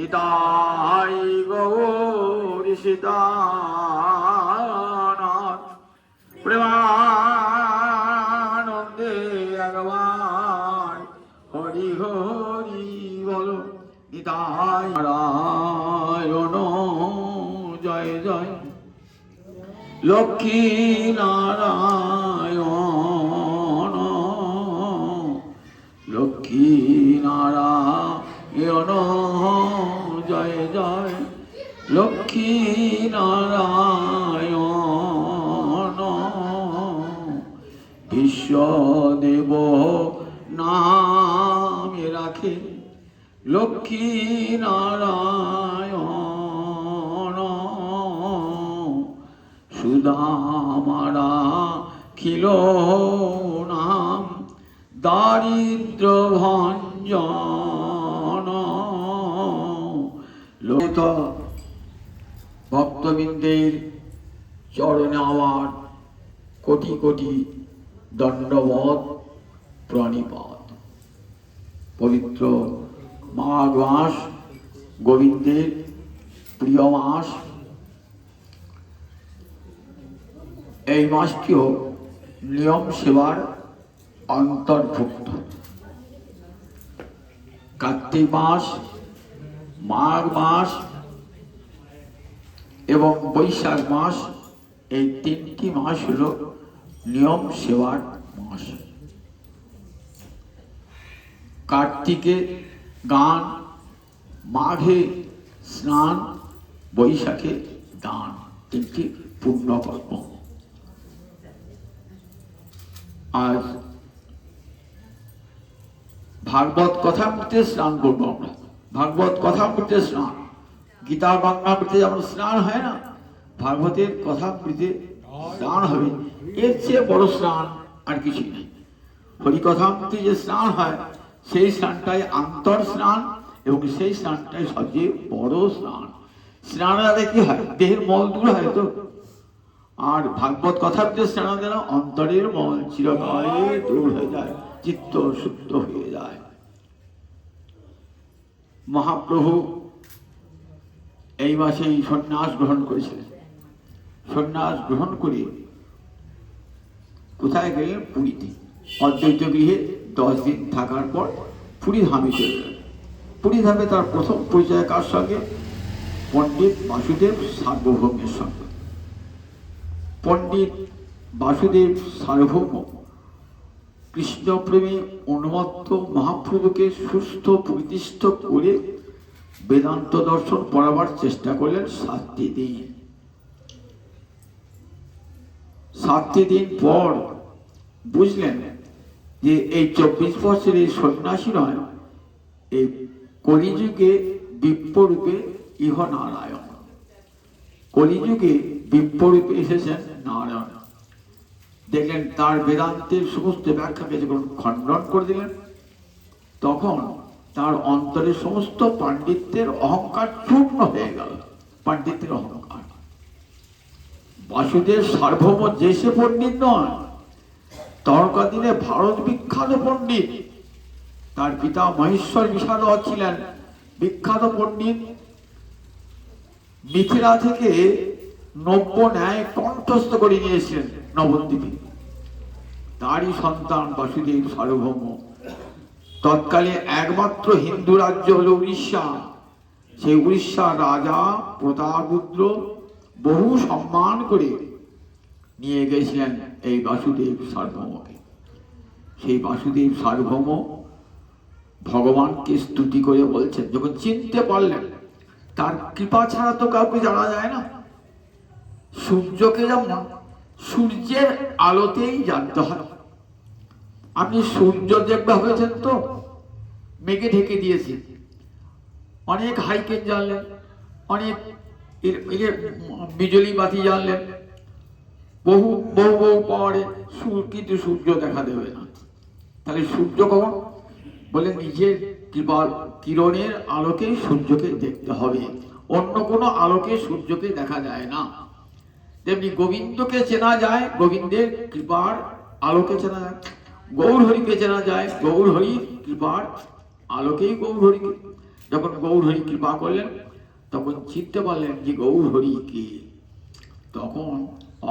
নিতাই গৌর সীতানাথ প্রেমানন্দে একবার হরি হরি বল। নিতাই নারায়ণ জয় জয় লক্ষ্মী নারায়ণ লক্ষ্মী নারায়ণ জয় জয় লক্ষ্মী নারায়ণ বিশ্বদেব নামে রাখে লক্ষ্মী নারায়ণ সুদামারা খিল নাম দারিদ্র ভঞ্জন লোক ভক্তবৃন্দের চরণে আমার কোটি কোটি দণ্ডবত প্রণিপাত। পবিত্র মাঘ মাস গোবিন্দের প্রিয় মাস। এই মাসটিও নিয়ম সেবার অন্তর্ভুক্ত। কার্তিক মাস, মাঘ মাস এবং বৈশাখ মাস, এই তিনটি মাস হল নিয়ম সেবার মাস। কার্তিকে গান, মাঘে স্নান, বৈশাখে দান, তিনটি পুণ্যকর্ম। আজ ভাগবত কথামৃতে স্নান করবো আমরা। ভাগবত কথামৃতে স্নান, গীতা গঙ্গামৃতে যেমন স্নান হয় না, ভাগবতের কথামৃতে স্নান হবে। এর চেয়ে বড় স্নান আর কিছু নেই। হরিকথামৃতে যে স্নান হয় সেই স্নানটাই আন্তর স্নান এবং সেই স্নানটাই সবচেয়ে বড় স্নান। স্নানের আগে কি হয়? দেহের মল দূর হয় তো। আর ভাগবত কথামৃতে স্নান যেন অন্তরের মল চিরকালে দূর হয়ে যায়, চিত্ত শুদ্ধ হয়ে যায়। মহাপ্রভু এই মাসেই সন্ন্যাস গ্রহণ করেছিলেন। সন্ন্যাস গ্রহণ করে কোথায় গেলেন? পুরীতে। অদ্বৈত গৃহে 10 দিন থাকার পর পুরী ধামে চলে গেলেন। পুরী ধামে তার প্রথম পরিচয় কার সঙ্গে? পণ্ডিত বাসুদেব সার্বভৌমের সঙ্গে। পণ্ডিত বাসুদেব সার্বভৌম কৃষ্ণপ্রেমে উন্মত্ত মহাপ্রভুকে সুস্থ প্রতিষ্ঠ করে বেদান্ত দর্শন পড়াবার চেষ্টা করলেন 7টি দিন। 7টি দিন পর বুঝলেন যে এই 24 বছরের সন্ন্যাসী নয়, এই কলিযুগে বিপ্ররূপে ইহ নারায়ণ। কলিযুগে বিপ্ররূপে এসেছেন নারায়ণ। দেখলেন তার বেদান্তের সমস্ত ব্যাখ্যাকে যখন খণ্ডন করে দিলেন, তখন তার অন্তরের সমস্ত পাণ্ডিত্যের অহংকার চূর্ণ হয়ে গেল। পাণ্ডিত্যের অহংকার। বাসুদেব সার্বভৌম যে সে পণ্ডিত নয়, তখনকার দিনে ভারত বিখ্যাত পণ্ডিত। তার পিতা মহেশ্বর বিষাদ ছিলেন বিখ্যাত পণ্ডিত। মিথিলা থেকে নব্য ন্যায় কণ্ঠস্থ করে নিয়েছিলেন নবদ্বীপে। তারই সন্তান বাসুদেব সার্বভৌম। তৎকালে একমাত্র হিন্দু রাজ্য হল উড়িষ্যা। সেই উড়িষ্যার রাজা প্রতাপরুদ্র বহু সম্মান করে নিয়ে গেছিলেন এই বাসুদেব সার্বভৌমকে। সেই বাসুদেব সার্বভৌম ভগবানকে স্তুতি করে বলছেন, যখন চিনতে পারলেন তার কৃপা ছাড়া তো কাউকে জানা যায় না। সূর্যকে যেমন সূর্যের আলোতেই জানতে হয়। আপনি সূর্য দেখবা হয়েছেন তো, মেঘে ঢেকে দিয়েছে, অনেক হাইকেন জানলেন, অনেক বিজলি বাতি জানলেন, বহু বহু বহু পাওয়ারে, কিন্তু সূর্য দেখা দেবে না। তাহলে সূর্য কখন? বলে নিজের কৃপার কিরণের আলোকে সূর্যকে দেখতে হবে, অন্য কোনো আলোকে সূর্যকে দেখা যায় না। তেমনি গোবিন্দকে চেনা যায় গোবিন্দের কৃপার আলোকে চেনা যায়, গৌর হরিকে চেনা যায় গৌর হরির কৃপার আলোকেই গৌর হরিকে। যখন গৌরহরি কৃপা করলেন তখন চিনতে পারলেন যে গৌরহরি কে। তখন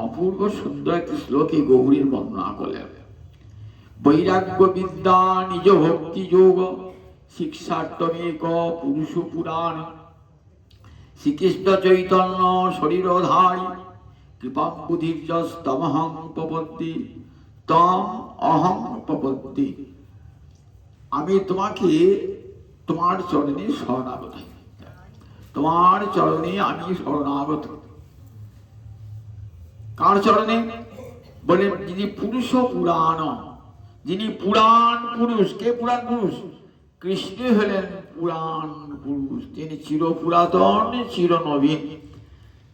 অপূর্ব সুন্দর একটি শ্লোকে গৌরীর বর্ণনা করলেন। বৈরাগ্য বিদ্যা নিজ ভক্তি যোগ শিক্ষার্থমেক পুরুষ পুরাণ শ্রীকৃষ্ণ চৈতন্য শরীরধারী কৃপাম্বুধির্যস্তমহং প্রপদ্যে তম অহং প্রপদ্যে। আমি তোমাকে তোমার চরণে শরণাগত, তোমার চরণে আমি শরণাগত। কার চরণে? বলে যিনি পুরুষ পুরাণ, যিনি পুরাণ পুরুষ। কে পুরাণ পুরুষ? কৃষ্ণ হলেন পুরাণ পুরুষ। তিনি চিরপুরাতন চিরনবীন,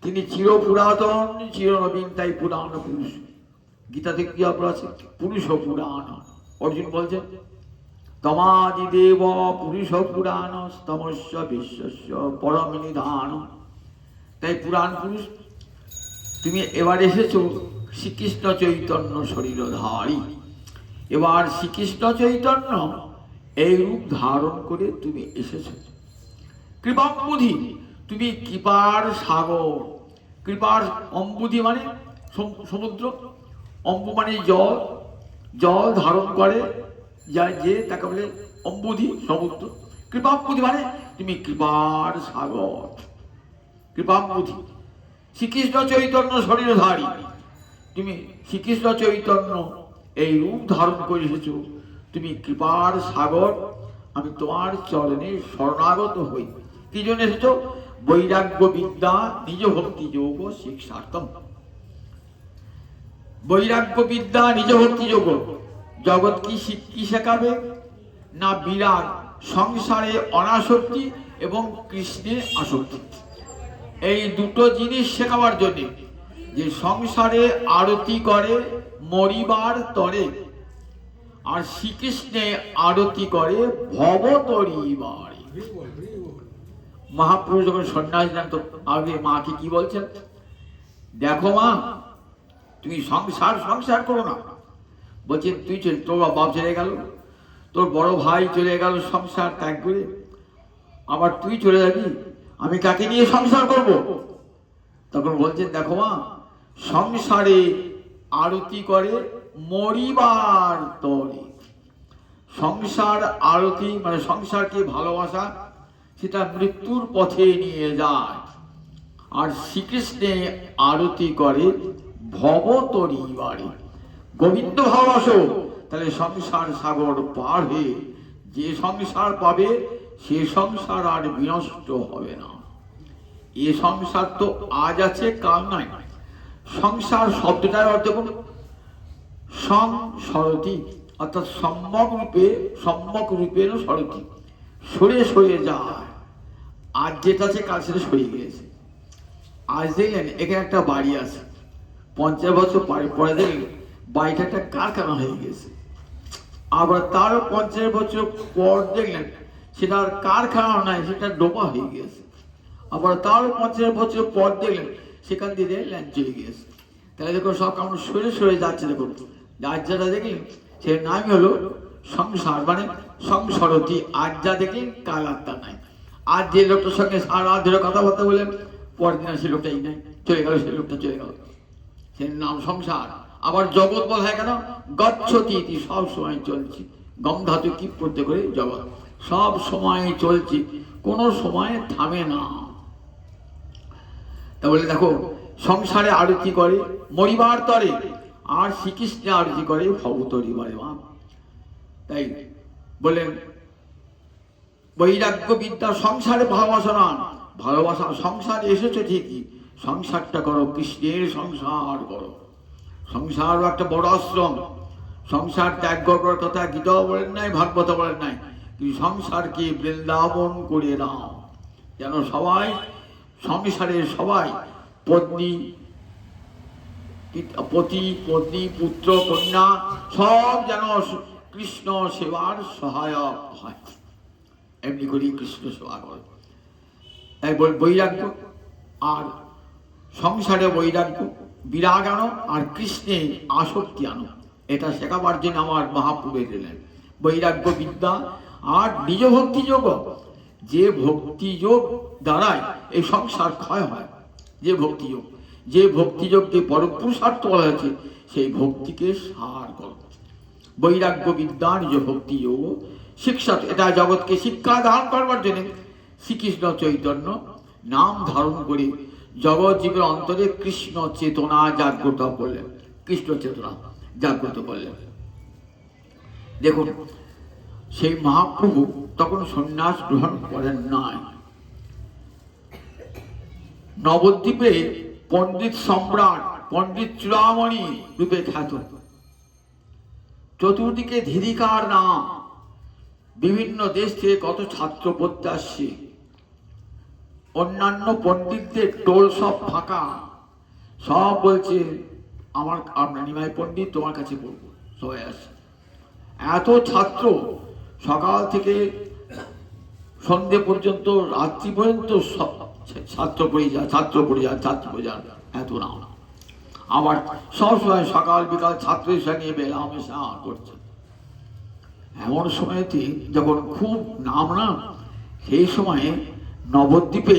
তিনি চিরপুরাতন চিরনবীন, তাই পুরাণ পুরুষ। গীতাতে কি আছে? পুরুষ পুরাণ। অর্জুন বলছেন তমাদিদেব পুরুষ পুরাণ স্তমস্য বিশ্বস্য পরম নিধান। তাই পুরাণ পুরুষ। তুমি এবার এসেছো শ্রীকৃষ্ণ চৈতন্য শরীরধারী। এবার শ্রীকৃষ্ণ চৈতন্য এই রূপ ধারণ করে তুমি এসেছ। কৃপাম্বুধি, তুমি কৃপার সাগর। কৃপার অম্বুধি মানে সমুদ্র, অম্বু মানে জল, জল ধারণ করে যায় যে তাকে বলে অম্বুধি, সমুদ্র। কৃপাম্বুধি মানে তুমি কৃপার সাগর, কৃপাম্বুধি। শ্রীকৃষ্ণ চৈতন্য শরীরধারী, তুমি শ্রীকৃষ্ণ চৈতন্য এই রূপ ধারণ করে এসেছ। তুমি কৃপার সাগর, আমি তোমার চরণে শরণাগত হই। কি জন্য এসেছ? বৈরাগ্য বিদ্যা নিজ ভক্তি যোগ শিক্ষার্থম। বৈরাগ্য বিদ্যা নিজ ভক্তি যোগ জগৎ কি শেখাবে? না বিরাগ, সংসারে অনাসক্তি এবং কৃষ্ণের আসক্তি। এই দুটো জিনিস শেখাবার জন্য যে সংসারে আরতি করে মরিবার তরে, আর শ্রীকৃষ্ণে আরতি করে ভবতরিবারে। মহাপুরুষ যখন সন্ন্যাস নেন তো আগে মাকে কি বলছেন? দেখো মা, তুমি সংসার করো না। বলছেন তুই তোর বাপ চলে গেল, তোর বড় ভাই চলে গেল সংসার ত্যাগ করে, আবার তুই চলে যাবি, আমি কাকে নিয়ে সংসার করব? তখন বলছেন দেখো মা, সংসারে আরতি করে মরিবার তরে। সংসার আরতি মানে সংসারকে ভালোবাসা, সেটা মৃত্যুর পথে নিয়ে যায়। আর শ্রীকৃষ্ণে আরতি করে ভবতরিবারে। গোবিন্দ ভালোবাসো, তাহলে সংসার সাগর পার হয়ে যে সংসার পাবে সে সংসার আর বিনষ্ট হবে না। এ সংসার তো আজ আছে কাল নাই। সংসার শব্দটার অর্থ কোন? সংসরতি, অর্থাৎ সম্যক রূপে সরতি, সরে সরে যায়। আজ যেটা আছে কাল সেটা সরে গিয়েছে। আজ দেখলেন এখানে একটা বাড়ি আছে, 50 বছর পরে দেখলেন বাড়িটা একটা কারখানা হয়ে গেছে। আবার তারও 50 বছর পর দেখলেন সেটা আর কারখানা নাই, সেটা ডোবা হয়ে গিয়েছে। আবার তারও 50 বছর পর দেখলেন সেখান দিয়ে ল্যান্ড চলে গিয়েছে। তাহলে দেখুন সব কেমন সরে সরে যাচ্ছে। দেখুন আজ যেটা দেখলেন সে নামই হলো সংসার, মানে সংসরতি। আজ যা দেখলেন কাল আর তা নাই। আজ যে লোকটার সঙ্গে সারা ধরে কথাবার্তা বললেন, পরের দিন সে লোকটাই নাই, চলে গেল, সে লোকটা চলে গেল, সে নাম সংসার। আবার জগৎ বলা হয় কেন? গচ্ছতি, সব সময় চলছে। গম ধাতু কি পড়তে করে জগৎ, সব সময় চলছে, কোনো সময় থামে না। তাহলে দেখো সংসারে আরতি করে মরিবার তরে, আর শ্রীকৃষ্ণে আরতি করে ভবতরিবারে। তাই বলেন বৈরাগ্য বিদ্যা সংসারে ভালোবাসা না, ভালোবাসা সংসারে এসেছে ঠিকই, সংসারটা করো, কৃষ্ণের সংসার করো। সংসার একটা বড় আশ্রম। সংসার ত্যাগ করার কথা গীতাও বলেন নাই, ভাগবত বলেন নাই, কিন্তু সংসারকে বৃন্দাবন করে দাও, যেন সবাই সংসারে সবাই পত্নী পত্নী পুত্র কন্যা সব যেন কৃষ্ণ সেবার সহায়ক হয়। এমনি করি কৃষ্ণ সেবা করে। তাই বৈরাগ্য আর সংসারে বৈরাগ্য, বিরাগ আনো, আর কৃষ্ণে আসক্তি আনো, এটা শেখাবার জন্য আমার মহাপ্রভু এলেন। বৈরাগ্য বিদ্যা আর নিজ ভক্তি যোগ। যে ভক্তিযোগ দ্বারাই এই সংসার ক্ষয় হয়, যে ভক্তিযোগকে পরম পুরুষার্থ বলা হয়েছে, সেই ভক্তিকে সার করো। বৈরাগ্য বিদ্যার যে ভক্তিযোগ শিক্ষা, এটা জগৎকে শিক্ষা দান করবার জন্য শ্রীকৃষ্ণ চৈতন্য নাম ধারণ করে জগৎ জীবের অন্তরে কৃষ্ণ চেতনা জাগ্রত করলেন, কৃষ্ণ চেতনা জাগ্রত করলেন। দেখুন, সেই মহাপ্রভু তখন সন্ন্যাস গ্রহণ করেন নাই। নবদ্বীপে পণ্ডিত সম্রাট, পণ্ডিত চূড়ামণি রূপে খ্যাত, চতুর্দিকে ধিরিকার নাম, বিভিন্ন দেশ থেকে কত ছাত্র পড়তে আসছে, অন্যান্য পণ্ডিতদের টোল সব ফাঁকা, সব বলছে আপনার নিমাই পণ্ডিত তোমার কাছে পড়বো, সবাই আসছে। এত ছাত্র, সকাল থেকে সন্ধ্যে পর্যন্ত, রাত্রি পর্যন্ত ছাত্র পড়ে যান, এত নাম। আবার সবসময় সকাল বিকাল ছাত্রের সঙ্গে মেলামেশা করছে। এমন সময়তে যখন খুব নাম না, সেই সময়ে নবদ্বীপে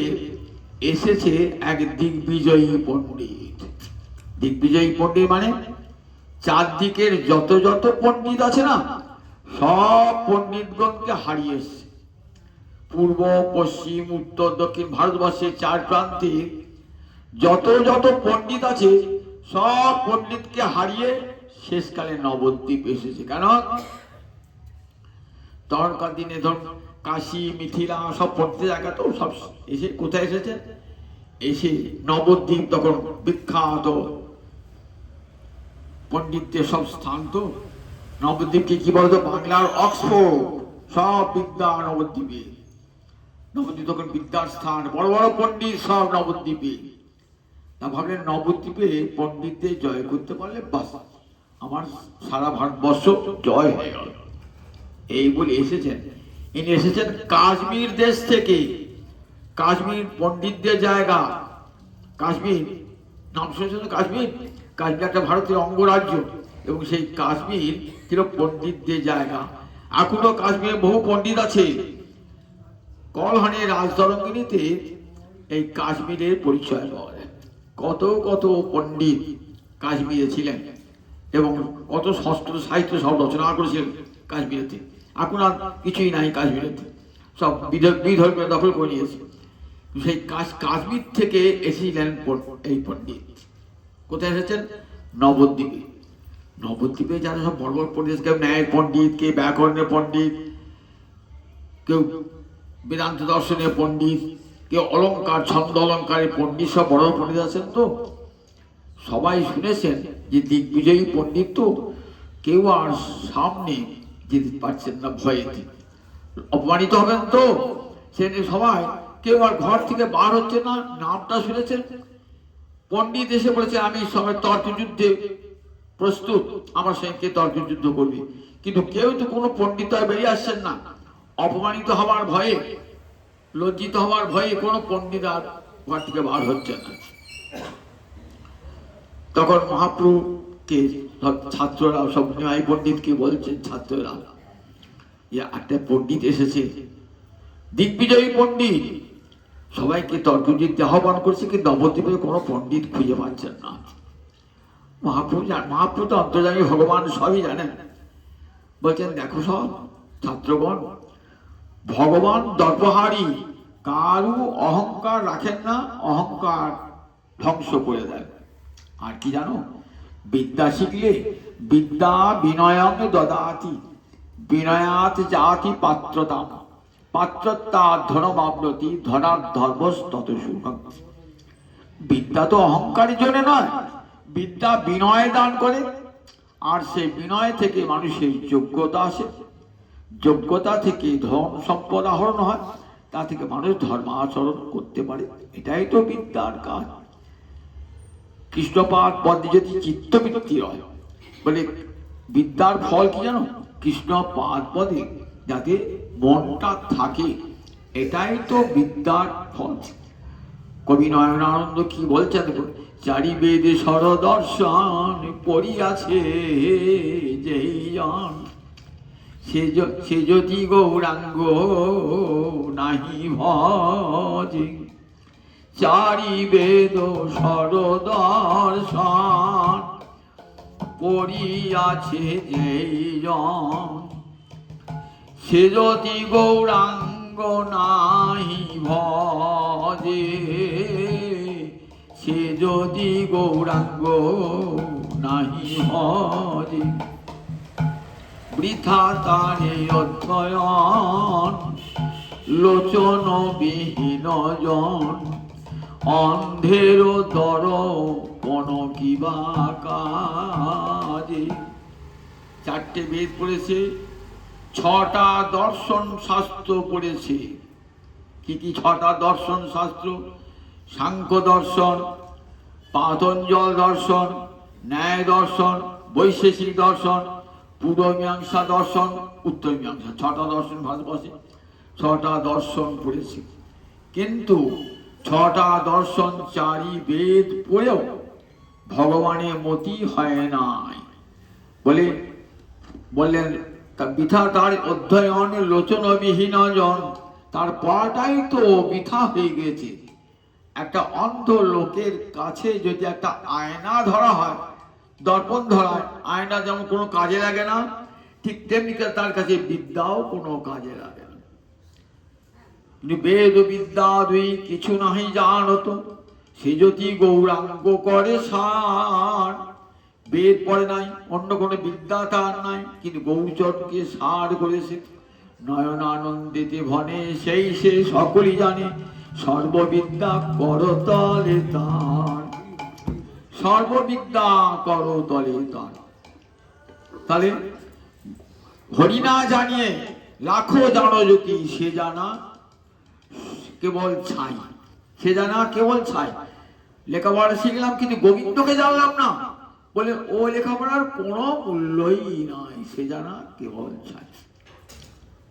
এসেছে এক দিগ্বিজয়ী পণ্ডিত। দিগ্বিজয়ী পণ্ডিত মানে চারদিকের যত পণ্ডিত আছে না, সব পণ্ডিতগণকে হারিয়ে এসছে। পূর্ব পশ্চিম উত্তর দক্ষিণ ভারতবর্ষের চার প্রান্তে যত পণ্ডিত আছে, সব পণ্ডিতকে হারিয়ে শেষকালে নবদ্বীপ এসেছে। কেন? তখনকার দিনে ধর কাশী মিথিলা সব পড়তে জায়গা, তো সব এসে কোথায় এসেছে? এসে নবদ্বীপ তখন বিখ্যাত পণ্ডিতদের সব স্থান। তো নবদ্বীপকে কি বলতো? বাংলার অক্সফোর্ড, সব বিদ্যা নবদ্বীপে। নবদ্বীপ তখন বিদ্যার স্থান, বড় বড় পণ্ডিত সব নবদ্বীপে। তা ভাবলেন নবদ্বীপে পণ্ডিতদের জয় করতে পারলে বাস, আমার সারা ভারতবর্ষ জয় হয়ে গেল। এই বলে এসেছেন। ইনি এসেছেন কাশ্মীর দেশ থেকে। কাশ্মীর পণ্ডিতদের জায়গা। কাশ্মীর নাম শুনেছেন? কাশ্মীর একটা ভারতের অঙ্গরাজ্য, এবং সেই কাশ্মীর ছিল পণ্ডিতদের জায়গা। এখনো কাশ্মীরে বহু পণ্ডিত আছে। কলহানের রাজতরঙ্গিনীতে এই কাশ্মীরের পরিচয় পাওয়া যায়। কত পণ্ডিত কাশ্মীরে ছিলেন, এবং কত শাস্ত্র সাহিত্য সব রচনা করেছিলেন কাশ্মীরেতে। এখন আর কিছুই নাই কাশ্মীরেতে, সব বিধর্মীয় দখল করে নিয়েছে। সেই কাশ্মীর থেকে এসেছিলেন এই পণ্ডিত। কোথায় এসেছেন? নবদ্বীপে। নবদ্বীপে যারা সব বড় বড় পণ্ডিত, কেউ ন্যায়ের পণ্ডিত, কেউ ব্যাকরণের পণ্ডিত, কেউ বেদান্ত দর্শনের পণ্ডিত, কেউ অলঙ্কার ছন্দ অলঙ্কারের পণ্ডিত, সব বড় পণ্ডিত আছেন। তো সবাই শুনেছেন যে দিগ্বিজয়ী পণ্ডিত, তো কেউ আর সামনে যেতে পারছেন না, ভয়েতে অপমানিত হবেন। তো সে সবাই কেউ আর ঘর থেকে বার হচ্ছে না। নামটা শুনেছেন, পণ্ডিত এসে বলেছে আমি সবাই তর্কযুদ্ধে প্রস্তুত, আমার সঙ্গে তর্ক যুদ্ধ করবে। কিন্তু কেউ তো কোনো পণ্ডিত বেরিয়ে আসছেন না। অপমানিত হওয়ার ভয়ে, লজ্জিত হওয়ার ভয়ে কোনো পণ্ডিত আর ঘর থেকে বার হচ্ছে না। তখন মহাপ্রভুকে ছাত্ররা, সব নিমাই পণ্ডিতকে বলছেন, ছাত্ররা একটা পণ্ডিত এসেছে, দিগ্বিজয়ী পণ্ডিত, সবাইকে তর্কযুদ্ধে আহ্বান করছে, কিন্তু নবদ্বীপে কোনো পণ্ডিত খুঁজে পাচ্ছেন না। মহাপ্রভু তো অন্তর্যামী ভগবান, সবই জানেন। বলছেন দেখো সব ছাত্রগণ, ভগবান দর্পহারী, কারু অহংকার রাখেন না, অহংকার ধ্বংস করে দেন। আর কি জানো? বিদ্যা শিখলে বিদ্যা বিনয়ং দদাতি, বিনয়াত জাতি পাত্রতাম, পাত্রতা ধনমাপ্নতি, ধনার ধর্মস্তত সুখম। বিদ্যা তো অহংকারের জন্য নয়, বিদ্যা বিনয় দান করে। আর সেই বিনয় থেকে মানুষের যোগ্যতা আসে, যোগ্যতা থেকে ধন সম্পদ আহরণ হয়, তা থেকে মানুষ ধর্মাচরণ করতে পারে। এটাই তো বিদ্যার কাজ। কৃষ্ণপাদ পদে যদি চিত্তবৃত্তি হয়, বলে বিদ্যার ফল কি জানো? কৃষ্ণপাদ পদে যাতে মনটা থাকে, এটাই তো বিদ্যার ফল। কবি নয়নানন্দ কি বলছেন? চারি বেদে সরদর্শন পড়িয়াছে যেই জন, সে যদি গৌরাঙ্গ নাহি ভজে, চারি বেদ সরদর্শন করিয়াছে যেই জন, সে যদি গৌরাঙ্গ নাহি ভজে, সে যদি গৌরাঙ্গ নাহি ভজে, বৃথা তারে অধ্যয়ন লোচন বিহীন জন, অন্ধের দর্পণ কিবা কাজে। চারটে বেদ পড়েছে, 6টা দর্শন শাস্ত্র পড়েছে। কি কি 6টা দর্শন শাস্ত্র? সাংখ্য দর্শন, পাতঞ্জল দর্শন, ন্যায় দর্শন, বৈশেষিক দর্শন, পূর্ব মীমাংসা দর্শন, উত্তর মীমাংসা। 6টা দর্শন ভারতবর্ষে, 6টা দর্শন পড়েছে। কিন্তু 6টা দর্শন 4ই বেদ পড়েও ভগবানের মতি হয় নাই। বললেন বৃথা তার অধ্যয়ন লোচনবিহীন জন, তার পড়াটাই তো বৃথা হয়ে গেছে। একটা অন্ধ লোকের কাছে যদি একটা আয়না ধরা হয়, দর্পণ ধরা হয়, আয়না যেমন কোনো কাজে লাগে না, ঠিক তেমনি তার কাছে বিদ্যাও কোনো কাজে লাগে না। কিন্তু বেদ বিদ্যা দুই কিছু নাহি জানত, সে যদি গৌরাঙ্গ করে সার। বেদ পড়ে নাই, অন্য কোনো বিদ্যা তার নাই, কিন্তু গৌচরকে সার করেছে। নয়নানন্দিতে ভনে সেই সে সকলই জানে, সর্ববিদ্যা করতলে তার, সর্ববিদ্যা করতলে তার। তাহলে হরি না জানিয়ে লাখো জানো যদি, সে জানা কেবল ছাই, সে জানা কেবল ছাই। লেখাপড়া শিখলাম কিন্তু গোবিন্দকে জানলাম না, বলে ও লেখাপড়ার কোনো মূল্যই নাই, সে জানা কেবল ছাই।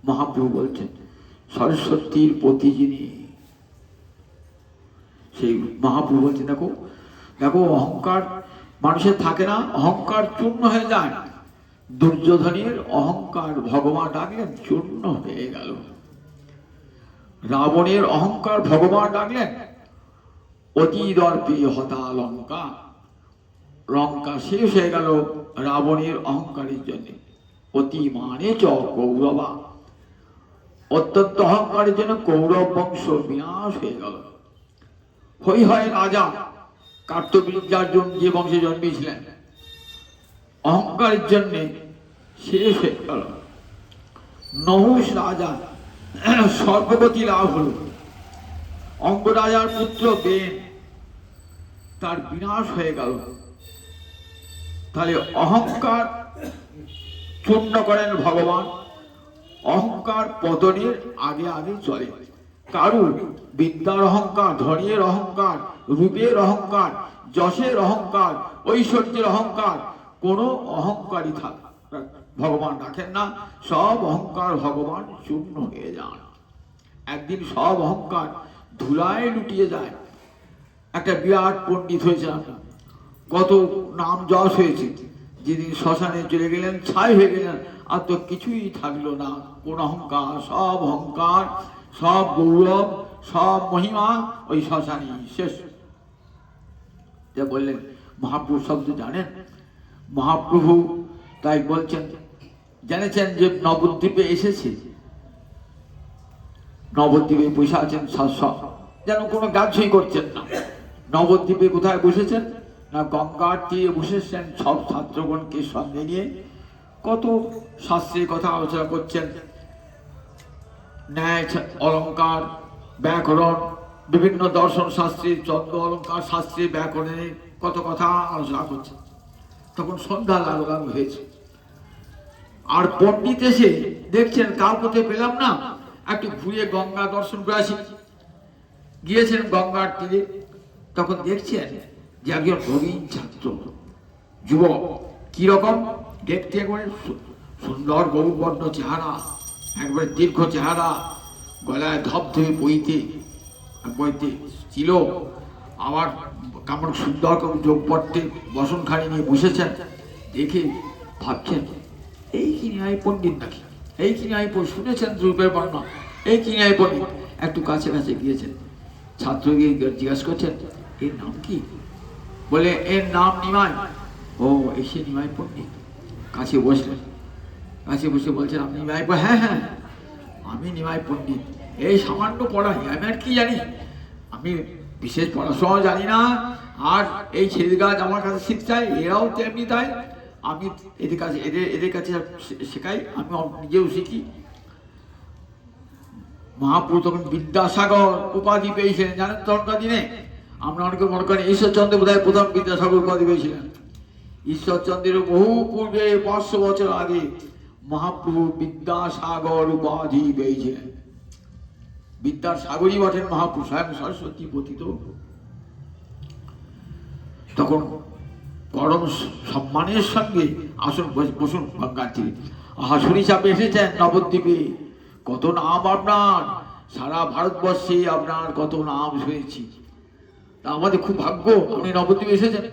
মহাপ্রভু বলছেন সরস্বতীর প্রতি যিনি, সেই মহাপ্রভু বলছেন দেখো দেখো অহংকার মানুষের থাকে না, অহংকার চূর্ণ হয়ে যায়। দুর্যোধনের অহংকার ভগবান ডাকলেন চূর্ণ হয়ে গেল। রাবণের অহংকার ভগবান ডাকলেন অতি দর্পে হতা লঙ্কা, লঙ্কা শেষ হয়ে গেল রাবণের অহংকারের জন্য। অতি মানে চ কৌরবা, অত্যন্ত অহংকারের জন্য কৌরব বংশ বিনাশ হয়ে গেল। হই হয় রাজা কার্তবীর্যার্জুন যে বংশে জন্মেছিলেন, অহংকারের জন্য শেষ হয়ে গেল। নহুষ রাজা সর্বগতি লাভ হল, অঙ্গ রাজার পুত্র বেন তার বিনাশ হয়ে গেল। তাহলে অহংকার চূর্ণ করেন ভগবান, অহংকার পতনের আগে আগে চলে। কারুর বিদ্যার অহংকার, ধনের অহংকার, রূপের অহংকার, যশের অহংকার, ঐশ্বর্যের অহংকার, কোনো অহংকারই ভগবান রাখেন না। সব অহংকার ভগবান চূর্ণ হয়ে যান। একদিন সব অহংকার ধুলায় লুটিয়ে যায়। একটা বিরাট পণ্ডিত হয়েছিলাম, কত নাম যশ হয়েছে, যেদিন শ্মশানে চলে গেলেন ছাই হয়ে গেলেন, আর তো কিছুই থাকলো না। কোন অহংকার, সব অহংকার, সব গৌরব, সব মহিমা ওই শ্মশানে শেষ। যা বললেন মহাপ্রভু শব্দ জানেন, মহাপ্রভু তাই বলছেন, জেনেছেন যে নবদ্বীপে এসেছে, নবদ্বীপে বসে আছেন সব, যেন কোনো গাছই করছেন না। নবদ্বীপে কোথায় বসেছেন না, গঙ্গার তীরে বসেছেন সব ছাত্রগণকে সঙ্গে নিয়ে, কত শাস্ত্রের কথা আলোচনা করছেন। ন্যায় অলঙ্কার, ব্যাকরণ, বিভিন্ন দর্শন শাস্ত্রের, চন্দ্র অলঙ্কার শাস্ত্রে, ব্যাকরণের কত কথা আলোচনা করছেন। তখন সন্ধ্যা লাগলাম হয়েছে, আর পণ্ডিত এসে দেখছেন কাউকে পেলাম না, একটু ঘুরে গঙ্গা দর্শন করে আসি। গিয়েছেন গঙ্গার তীরে, তখন দেখছেন যে একজন নবীন ছাত্র যুবক, কিরকম দেখতে, একবারে সুন্দর গৌরবর্ণ চেহারা, একবারে দীর্ঘ চেহারা, গলায় ধপধপে বইতে ছিল, আবার কেমন সুন্দর যোগ পড়তে বসনখানি নিয়ে বসেছেন। দেখে ভাবছেন এই কি ন্যায় পণ্ডিত নাকি, এই কিনাই শুনেছেন রূপের বর্ণনা, এই কিনাই পণ্ডিত একটু কাছে কাছে গিয়েছেন, ছাত্র গিয়ে জিজ্ঞাসা করছেন এর নাম কি? বলে এর নাম নিমাই। ও এসে নিমাই পণ্ডিত কাছে বসলেন, কাছে বসে বলছেন আপনি নিমাই? হ্যাঁ হ্যাঁ আমি নিমাই পণ্ডিত, এই সামান্য পড়াই, আমি আর কি জানি, আমি বিশেষ পড়াশোনা জানি না, আর এই ছেলে গাছ আমার কাছে শিখতে চাই, এরাও তেমনি তাই, আমি এদের কাছে শেখাই, আমি নিজেও শিখি। মহাপুরুষ তখন বিদ্যাসাগর উপাধি পেয়েছিলেন, জানেন তখনকার দিনে আমরা অনেকে মনে করেন ঈশ্বরচন্দ্র বোধহয় প্রথম বিদ্যাসাগর উপাধি পেয়েছিলেন। ঈশ্বরচন্দ্রের বহু পূর্বে 500 বছর আগে মহাপ্রভু বিদ্যাসাগর উপাধি পেয়েছিলেন। বিদ্যার সাগরই বটেন মহাপুরুষ, স্বয়ং সরস্বতী পতিত। তখন পরম সম্মানের সঙ্গে আসুন বসুন গঙ্গার তীরে। হাসুরি চাপে এসেছেন নবদ্বীপে, কত নাম আপনার, সারা ভারতবর্ষে আপনার কত নাম শুনেছি, তা আমাদের খুব ভাগ্য আপনি নবদ্বীপে এসেছেন,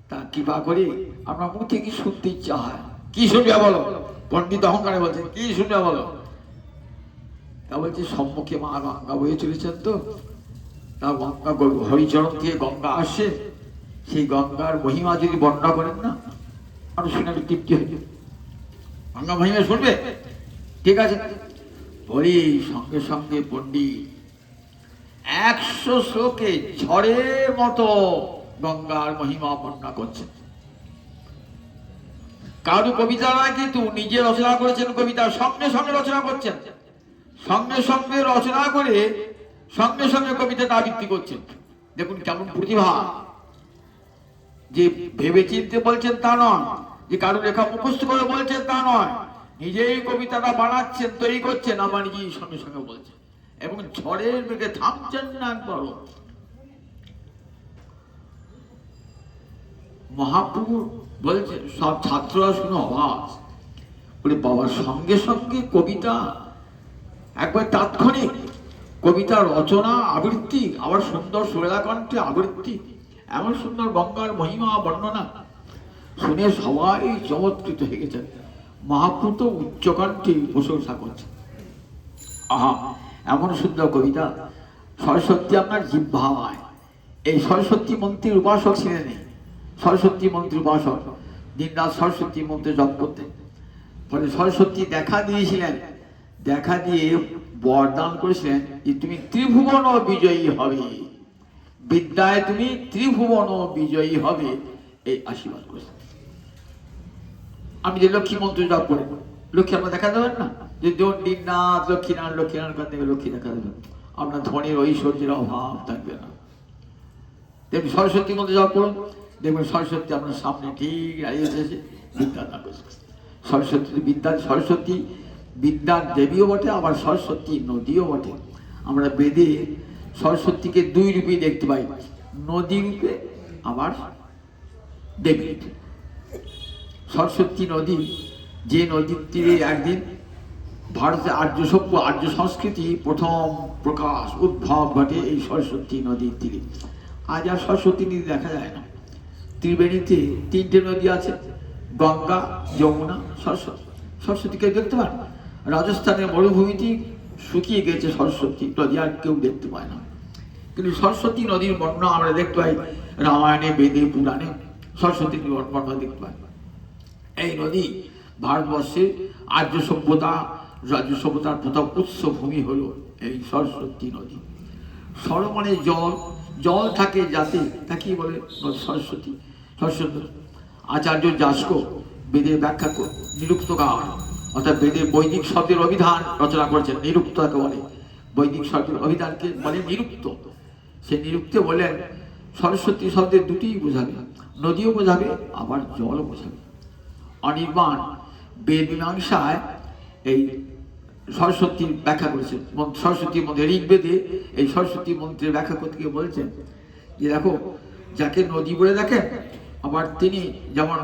তা কৃপা করে আপনার মুখ থেকে কি শুনতে ইচ্ছা হয়? কি শুনবে বলো? পণ্ডিত অহংকারে বলছেন কি শুনবে বলো? তা বলছে সম্মুখে মা গঙ্গা বয়ে চলেছেন, তো তা গঙ্গা হরিচরণ থেকে গঙ্গা আসে, সেই গঙ্গার মহিমা যদি বর্ণনা করেন না মানুষ শুনে তৃপ্তি হয়ে যাবে। গঙ্গা মহিমা শুনবে? ঠিক আছে। বলি সঙ্গে সঙ্গে পণ্ডিত 100 শ্লোকে ঝড়ের মতো গঙ্গার মহিমা বর্ণনা করছেন। কারো কবিতা নয় কিন্তু নিজে রচনা করেছেন, কবিতা সঙ্গে সঙ্গে রচনা করছেন, সঙ্গে সঙ্গে রচনা করে সঙ্গে সঙ্গে কবিতাটা আবৃত্তি করছেন। দেখুন কেমন প্রতিভা, যে ভেবে চিনতে বলছেন তা নয়, যে কারো লেখা মুখস্থ করে বলছেন তা নয়, নিজেই কবিতাটা বানাচ্ছেন, তৈরি করছেন, আমার নিজেই সঙ্গে সঙ্গে বলছেন, এবং ঝড়ের বেগে থামছেন না একবারও। মহাপ্রভু বলছে, সব ছাত্ররা শুনে অবাক, বলে বাবার সঙ্গে সঙ্গে কবিতা একবার তাৎক্ষণিক কবিতা রচনা আবৃত্তি, আবার সুন্দর সুরেলা কণ্ঠে আবৃত্তি, এমন সুন্দর গঙ্গার মহিমা বর্ণনা শুনে সবাই চমৎকৃত হয়ে গেছেন। মহাপ্রভু তো উচ্চকণ্ঠে প্রশংসা করছেন, আহা এমন সুন্দর কবিতা, সরস্বতী আপনার জিহ্বায়। এই সরস্বতী মন্ত্রের উপাসক ছিলেন, সরস্বতী মন্ত্রের উপাসক দিনরাত সরস্বতী মন্ত্রে জপ করতেন। ফলে সরস্বতী দেখা দিয়েছিলেন, দেখা দিয়ে বরদান করেছিলেন যে তুমি ত্রিভুবন বিজয়ী হবে, বিদ্যায় তুমি ত্রিভুবন বিজয়ী হবে, এই আশীর্বাদ করেছেন। আমি যে লক্ষ্মী মন্ত্র জপ করি, লক্ষ্মী আপনার দেখা দেবেন না, যে দীননাথ লক্ষ্মীনারায়ণ লক্ষ্মীনারায়ণ কান থেকে লক্ষ্মী দেখা দেবেন, আপনার ধনের ঐশ্বর্যের অভাব থাকবে না। তেমনি সরস্বতী মন্ত্র জপ করুন, দেখবেন সরস্বতী আপনার সামনে ঠিক দাঁড়িয়ে এসেছে, বিদ্যা দান করছে। সরস্বতী বিদ্যার দেবীও বটে, আবার সরস্বতী নদীও বটে। আমরা বেদে সরস্বতীকে 2 রূপে দেখতে পাই, নদী রূপে আবার দেবী রূপে। সরস্বতী নদী, যে নদীর তীরে একদিন ভারতে আর্য সভ্য আর্য সংস্কৃতি প্রথম প্রকাশ উদ্ভব ঘটে, এই সরস্বতী নদীর তীরে। আজ আর সরস্বতী নদী দেখা যায় না। ত্রিবেণীতে 3টে নদী আছে, গঙ্গা, যমুনা, সরস্বতী। সরস্বতীকে দেখতে পান, রাজস্থানের মরুভূমিতে শুকিয়ে গেছে সরস্বতী নদী, আর কেউ দেখতে পায় না। কিন্তু সরস্বতী নদীর বর্ণনা আমরা দেখতে পাই রামায়ণে, বেদে, পুরাণে সরস্বতী নদীর বর্ণনা দেখতে পাই। এই নদী ভারতবর্ষের আর্য সভ্যতার প্রথম উৎস ভূমি হলো এই সরস্বতী নদী। সর মানে জল, জল থাকে যাতে, তাকেই বলে সরস্বতী। সরস্বতী আচার্য যাস্ক বেদের ব্যাখ্যা নিরুক্তকার, অর্থাৎ বেদের বৈদিক শব্দের অভিধান রচনা করেছেন, নিরুক্ত তাকে বলে, বৈদিক শব্দের অভিধানকে বলে নিরুক্ত। সে নিরুক্তে বলেন সরস্বতী শব্দের দুটিই বোঝাবে, নদীও বোঝাবে আবার জলও বোঝাবে। অনির্বাণ বেদ মীমাংসায় এই সরস্বতীর ব্যাখ্যা করেছেন, সরস্বতী মন্ত্রে ঋগ্বেদে এই সরস্বতী মন্ত্রের ব্যাখ্যা করতে গিয়ে বলছেন যে দেখো, যাকে নদী বলে দেখেন, আবার তিনি যেমন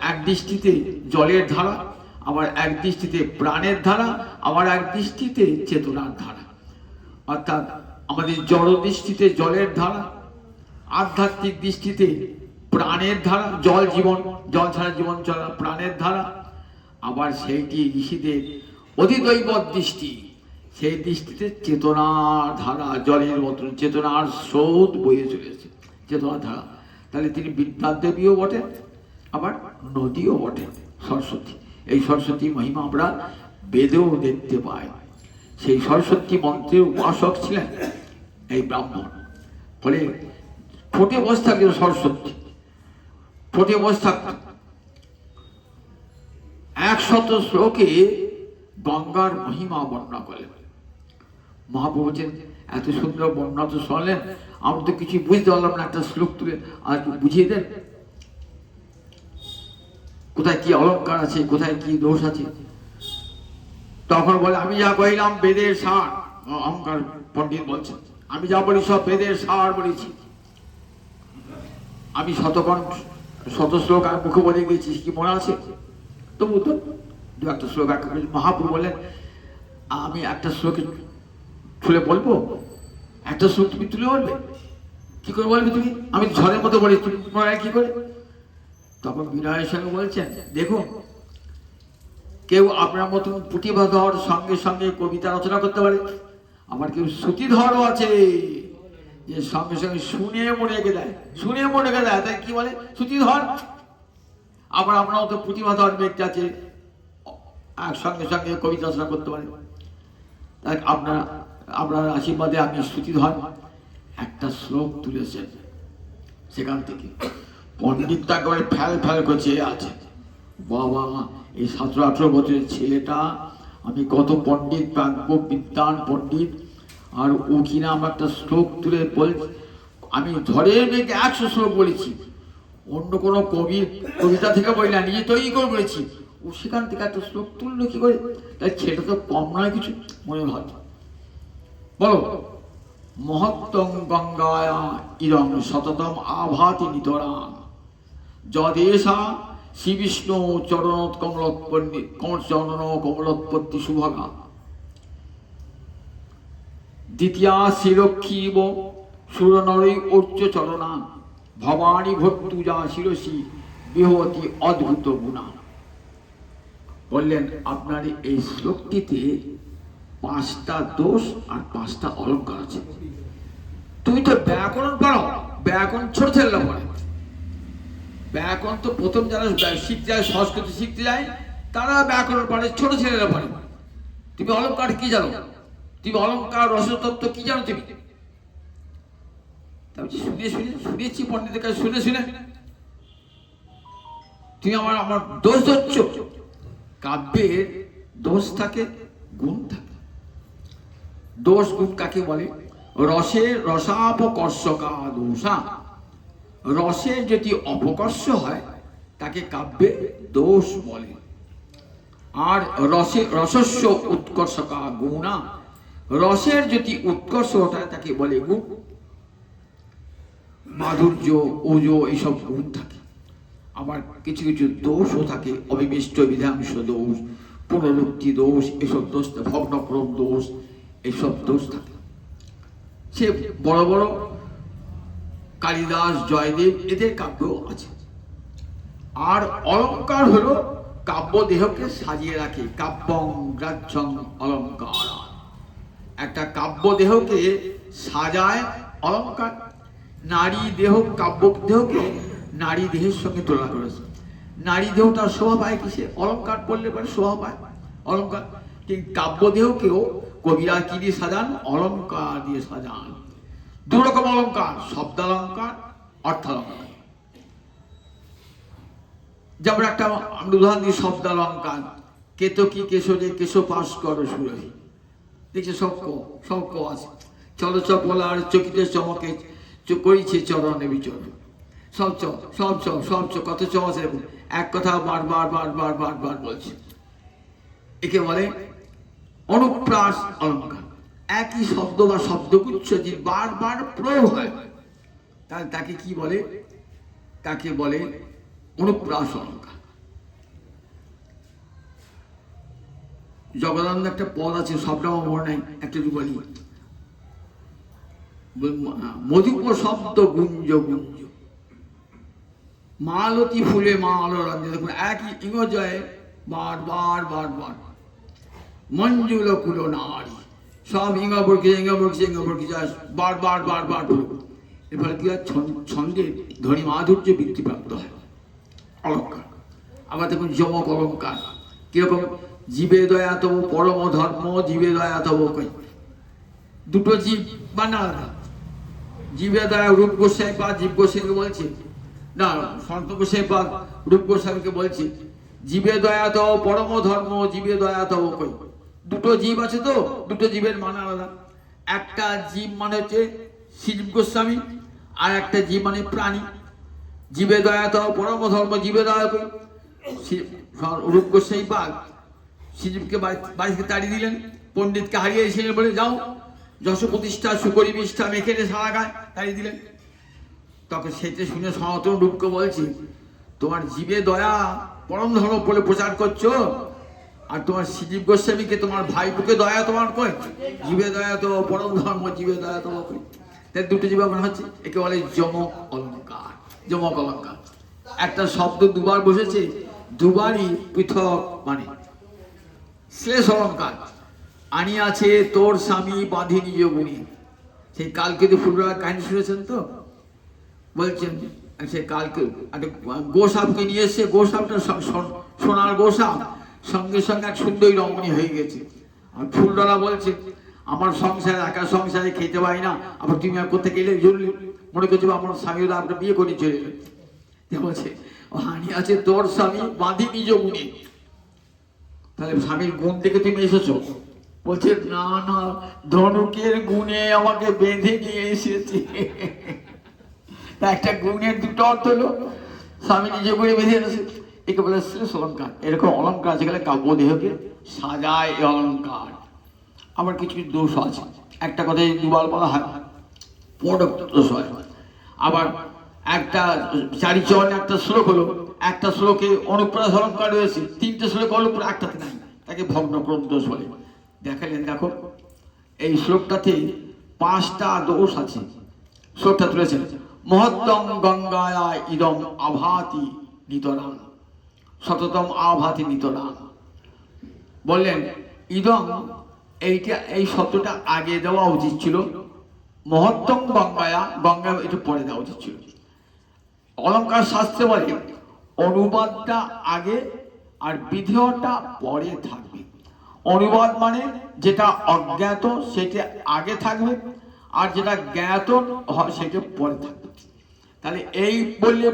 এক দৃষ্টিতে জলের ধারা, আবার এক দৃষ্টিতে প্রাণের ধারা, আবার এক দৃষ্টিতে চেতনার ধারা। অর্থাৎ আমাদের জড় দৃষ্টিতে জলের ধারা, আধ্যাত্মিক দৃষ্টিতে প্রাণের ধারা, জল জীবন, জল ছাড়া জীবন চলা, প্রাণের ধারা, আবার সেইটি ঋষিদের অধিদৈব দৃষ্টি, সেই দৃষ্টিতে চেতনার ধারা, জলের মতন চেতনার স্রোত বয়ে চলেছে, চেতনার ধারা। তাহলে তিনি বিদ্যাদেবীও বটেন, আবার নদীও বটেন, সরস্বতী। এই সরস্বতী মহিমা আমরা বেদেও দেখতে পাই। সেই সরস্বতী মন্ত্রের উপাসক ছিলেন এই ব্রাহ্মণ। ফলে ঠোঁটে বসে থাকত সরস্বতী, ঠোঁটে বসে থাকত। 100 শ্লোকে গঙ্গার মহিমা বর্ণনা করলেন। মহাপ্রভু বলছেন, এত সুন্দর বর্ণনা তো শুনলেন, আমরা তো কিছু বুঝতে পারলাম না, একটা শ্লোক তুলে আর বুঝিয়ে দেন, কোথায় কি অলঙ্কার আছে, কোথায় কি দোষ আছে। তখন বলে, আমি যা কইলাম বেদের সার। অহংকার পণ্ডিত বলছেন, আমি যা বলি সব বেদের সার বলেছি। আমি শত শ্লোক আর মুখে বলে গেছি, কি মনে আছে? তবু তো দু একটা শ্লোক। মহাপ্রভু বললেন, আমি একটা শ্লোকে তুলে বলবো, একটা শ্লোক তুমি তুলে বলবে, কি করে বলবে তুমি? আমি ঝড়ের মতো বলি, তুমি কি করে? তখন বিনয়ের সঙ্গে বলছেন, দেখুন, কেউ আপনার মতন পুঁথিবাধর সঙ্গে সঙ্গে কবিতা রচনা করতে পারে, আমার কেউ শ্রুতিধরও আছে যে সঙ্গে সঙ্গে শুনে মনে রেখে দেয়, শুনে মনে রেখে দেয়, তাই কি বলে শ্রুতিধর। আবার আপনার মতো পুঁথিবাধর ব্যক্তি আছে সঙ্গে সঙ্গে কবিতা রচনা করতে পারে। তাই আপনার আশীর্বাদে আমি শ্রুতিধর একটা শ্লোক তুলেছেন। সেখান থেকে পণ্ডিত একেবারে ফ্যাল ফ্যাল করছে আছে, বাবা এই 17-18 বছরের ছেলেটা, আমি কত পণ্ডিত, প্রাজ্ঞ বিদ্বান পণ্ডিত, আর ও কিনা আমার একটা শ্লোক তুলে বলছে। আমি ধরের মেয়েকে 100 শ্লোক বলেছি, অন্য কোনো কবিতা থেকে বলি না, নিজে তৈরি করে বলেছি, ও সেখান থেকে একটা শ্লোক তুললো কি করে? তাই ছেলেটা তো কম নয় কিছু, মনে ভাব। বলো, মহত্তং গঙ্গায়া ইরং সততম আভাতি নিতরাং যদেশা শ্রী বিষ্ণু চরণ কমলোৎপত্তি শুভগা দ্বিতীয়া শ্রীলক্ষ্মীব সুরনরী উচ্চ চরণা ভবানী ভক্তুজা শিরসী বিহতি অদ্ভুত গুণা। বললেন, আপনার এই শ্লোকটিতে 5টা দোষ আর 5টা অলঙ্কার আছে। তুমি তো ব্যাকরণ পড়ো, ব্যাকরণ ছোট ছেলেরা পড়ে। ব্যাকরণ তো প্রথম যারা শিখতে যায়, সংস্কৃত শিখতে যায়, তারা ব্যাকরণ পড়ে, ছোট ছেলেরা পড়ে। তুমি অলঙ্কার কি জানো? তুমি অলঙ্কার রসতত্ত্ব কি জানো? তুমি শুনেছি পণ্ডিতের কাছে, শুনে তুমি আমার দোষ ধরছ। কাব্যের দোষ থাকে, গুণ থাকে। দোষ গুণ কাকে বলে? রসের রসাপকর্ষকা দোষা। রসের যদি অপকর্ষ হয় তাকে কাব্যে দোষ বলে। আর রসস্য উৎকর্ষকা গুণা, রসের যদি উৎকর্ষ হয় তাকে বলে গুণ। মাধুর্য, ওজো এইসব গুণ থাকে। আবার কিছু কিছু দোষও থাকে, অবিমিষ্ট বিধাংশ দোষ, পুনরুক্তি দোষ, এসব দোষ, ভগ্নক্রম দোষ, এসব দোষ থাকে। সে বড় বড় কালিদাস, জয়দেব, এদের কাব্যও আছে। আর অলঙ্কার হলো কাব্য দেহকে সাজিয়ে রাখে। কাব্যং গ্রাহ্যং অলঙ্কার, একটা কাব্য দেহকে সাজায় অলঙ্কার। নারী দেহ, কাব্য দেহকে নারী দেহের সঙ্গে তুলনা করেছে। নারী দেহটা শোভা পায় কিসে? অলঙ্কার পড়লে পরে শোভা পায়, অলঙ্কার। কিন্তু কাব্য দেহকেও কবিরা কি দিয়ে সাজান? অলঙ্কার দিয়ে সাজান। 2 রকম অলঙ্কার, শব্দালঙ্কার, অর্থালঙ্কার। যেমন একটা আমরা উদাহরণ দিই, শব্দালঙ্কার, কেতকী কেশরে কেশো পাশ করো সুরভি। দেখছে সব ক আছে। চলো চপলার চকিতে চমকে করেছে চরণে বিচরণ। সব কত চ আছে, এক কথা বার বলছে। একে বলে অনুপ্রাস অলঙ্কার। একই শব্দ বা শব্দগুচ্ছ যদি বারবার প্রয়োগ হয় তাহলে তাকে কি বলে? তাকে বলে অনুপ্রাস অলঙ্কার। জগদানন্দ একটা পদ আছে, সবটা আমার মনে নাই, একটা বলি, মধুপ শব্দ গুঞ্জ মালতী ফুলে মা আলো রঞ্জন। দেখুন, একই ইংজয়ে বারবার বারবার মঞ্জুল কুলো নারী সব ইঙ্গা বরকি যায় বারবার বারবার এর ফলে কি হয়, ছন্দের ধ্বনি মাধুর্য বৃদ্ধিপ্রাপ্ত হয়। অলঙ্কার আবার দেখুন যমক অলঙ্কার কিরকম, জীবে দয়া তব পরম ধর্ম, জীবে দয়া তব কই, দুটো জীব বানা, জীবে দয়া রূপ গোস্বাই বা জীব গোস্বাইকে বলছে না, সন্ত গোস্বাই বা রূপ গোস্বামীকে বলছে জীবে দয়া তব পরম ধর্ম, জীবে দয়া তব কই। দুটো জীব আছে তো, দুটো জীবের মান আলাদা। একটা জীব মানে হচ্ছে শিব গোস্বামী, আর একটা জীব মানে প্রাণী। জীবে দয়া তব পরম ধর্ম, জীবে দয়া কই। রূপ গোস্বাই পাক শিবকে বাড়ি থেকে তাড়িয়ে দিলেন, পণ্ডিতকে হারিয়ে এসেছিলেন বলে যাও যশ প্রতিষ্ঠা সুকরি বিষ্ঠা মেখে সারা গায়ে তাড়িয়ে দিলেন। তখন সেটা শুনে সনাতন রূপকে বলছি, তোমার জীবে দয়া পরম ধর্ম বলে প্রচার করছো, আর তোমার শ্রীজীব গোস্বামীকে তোমার ভাইপুকে দয়া তোমার কই, জীবে দয়া তো পরম ধর্ম, জীবে দয়া তোমার কই। তাই দুটো জীব মনে হচ্ছে, একে বলে যমক অলঙ্কার। যমক অলঙ্কার একটা শব্দ দুবার বসেছে, দুবারই পৃথক মানে। শ্লেষ অলঙ্কার আনিয়াছে তোর স্বামী বাঁধি নিজ গুণী, সেই কালকেতু ফুলরা কাহিনী শুনেছেন তো, বলছেন সে কালকে গোসাপকে নিয়ে এসে, গোসাপটা সোনার গোসাপ সঙ্গে সঙ্গে এক সুন্দরী রমণী হয়ে গেছে। আর ফুলডলা বলছে আমার সংসারে, একা সংসারে খেতে পাই না, আবার তুমি আর কোথায় গেলে জরুরি মনে করছো আমার স্বামীরা আপনার বিয়ে করে চলে গেলেন। বলছে হানি আছে তোর স্বামী বাঁধি নিজ গুণে, তাহলে স্বামীর গুণ থেকে তুমি এসেছো? বলছে না না, ধনুকের গুণে আমাকে বেঁধে নিয়ে এসেছে। একটা গুণের দুটো অর্থ হলো স্বামী নিজে গুণে বেঁধে এনেছে, একে বলে শ্লেষ অলঙ্কার। এরকম অলঙ্কার যেখানে কাব্যদেহকে সাজায় এই অলঙ্কার। আবার কিছু কিছু দোষ আছে, একটা কথা দুবার বলা হয় পরোক্ত দোষ হয়। আবার একটা চারিচরণে একটা শ্লোক হলো, একটা শ্লোকে অনুপ্রাস অলঙ্কার রয়েছে, তিনটে শ্লোক হলো একটাতে নাই, তাকে ভগ্নক্রম দোষ বলে। দেখালেন দেখো এই শ্লোকটাতে 5টা দোষ আছে। শ্লোকটা তুলেছেন মহত্তম গঙ্গায়া ইদম আভাতি নিতরাং, সততম আভাতি নিতরাং। বললেন ইদম, এইটা এই শব্দটা আগে দেওয়া উচিত ছিল, মহত্তম গঙ্গায়া, গঙ্গা এটা পরে দেওয়া উচিত ছিল। অলঙ্কার শাস্ত্রে বলে অনুবাদটা আগে আর বিধেয়টা পরে থাকবে। অনুবাদ মানে যেটা অজ্ঞাত সেটা আগে থাকবে, আর যেটা জ্ঞাত হয় সেটা পরে থাকবে। তাহলে এই বললে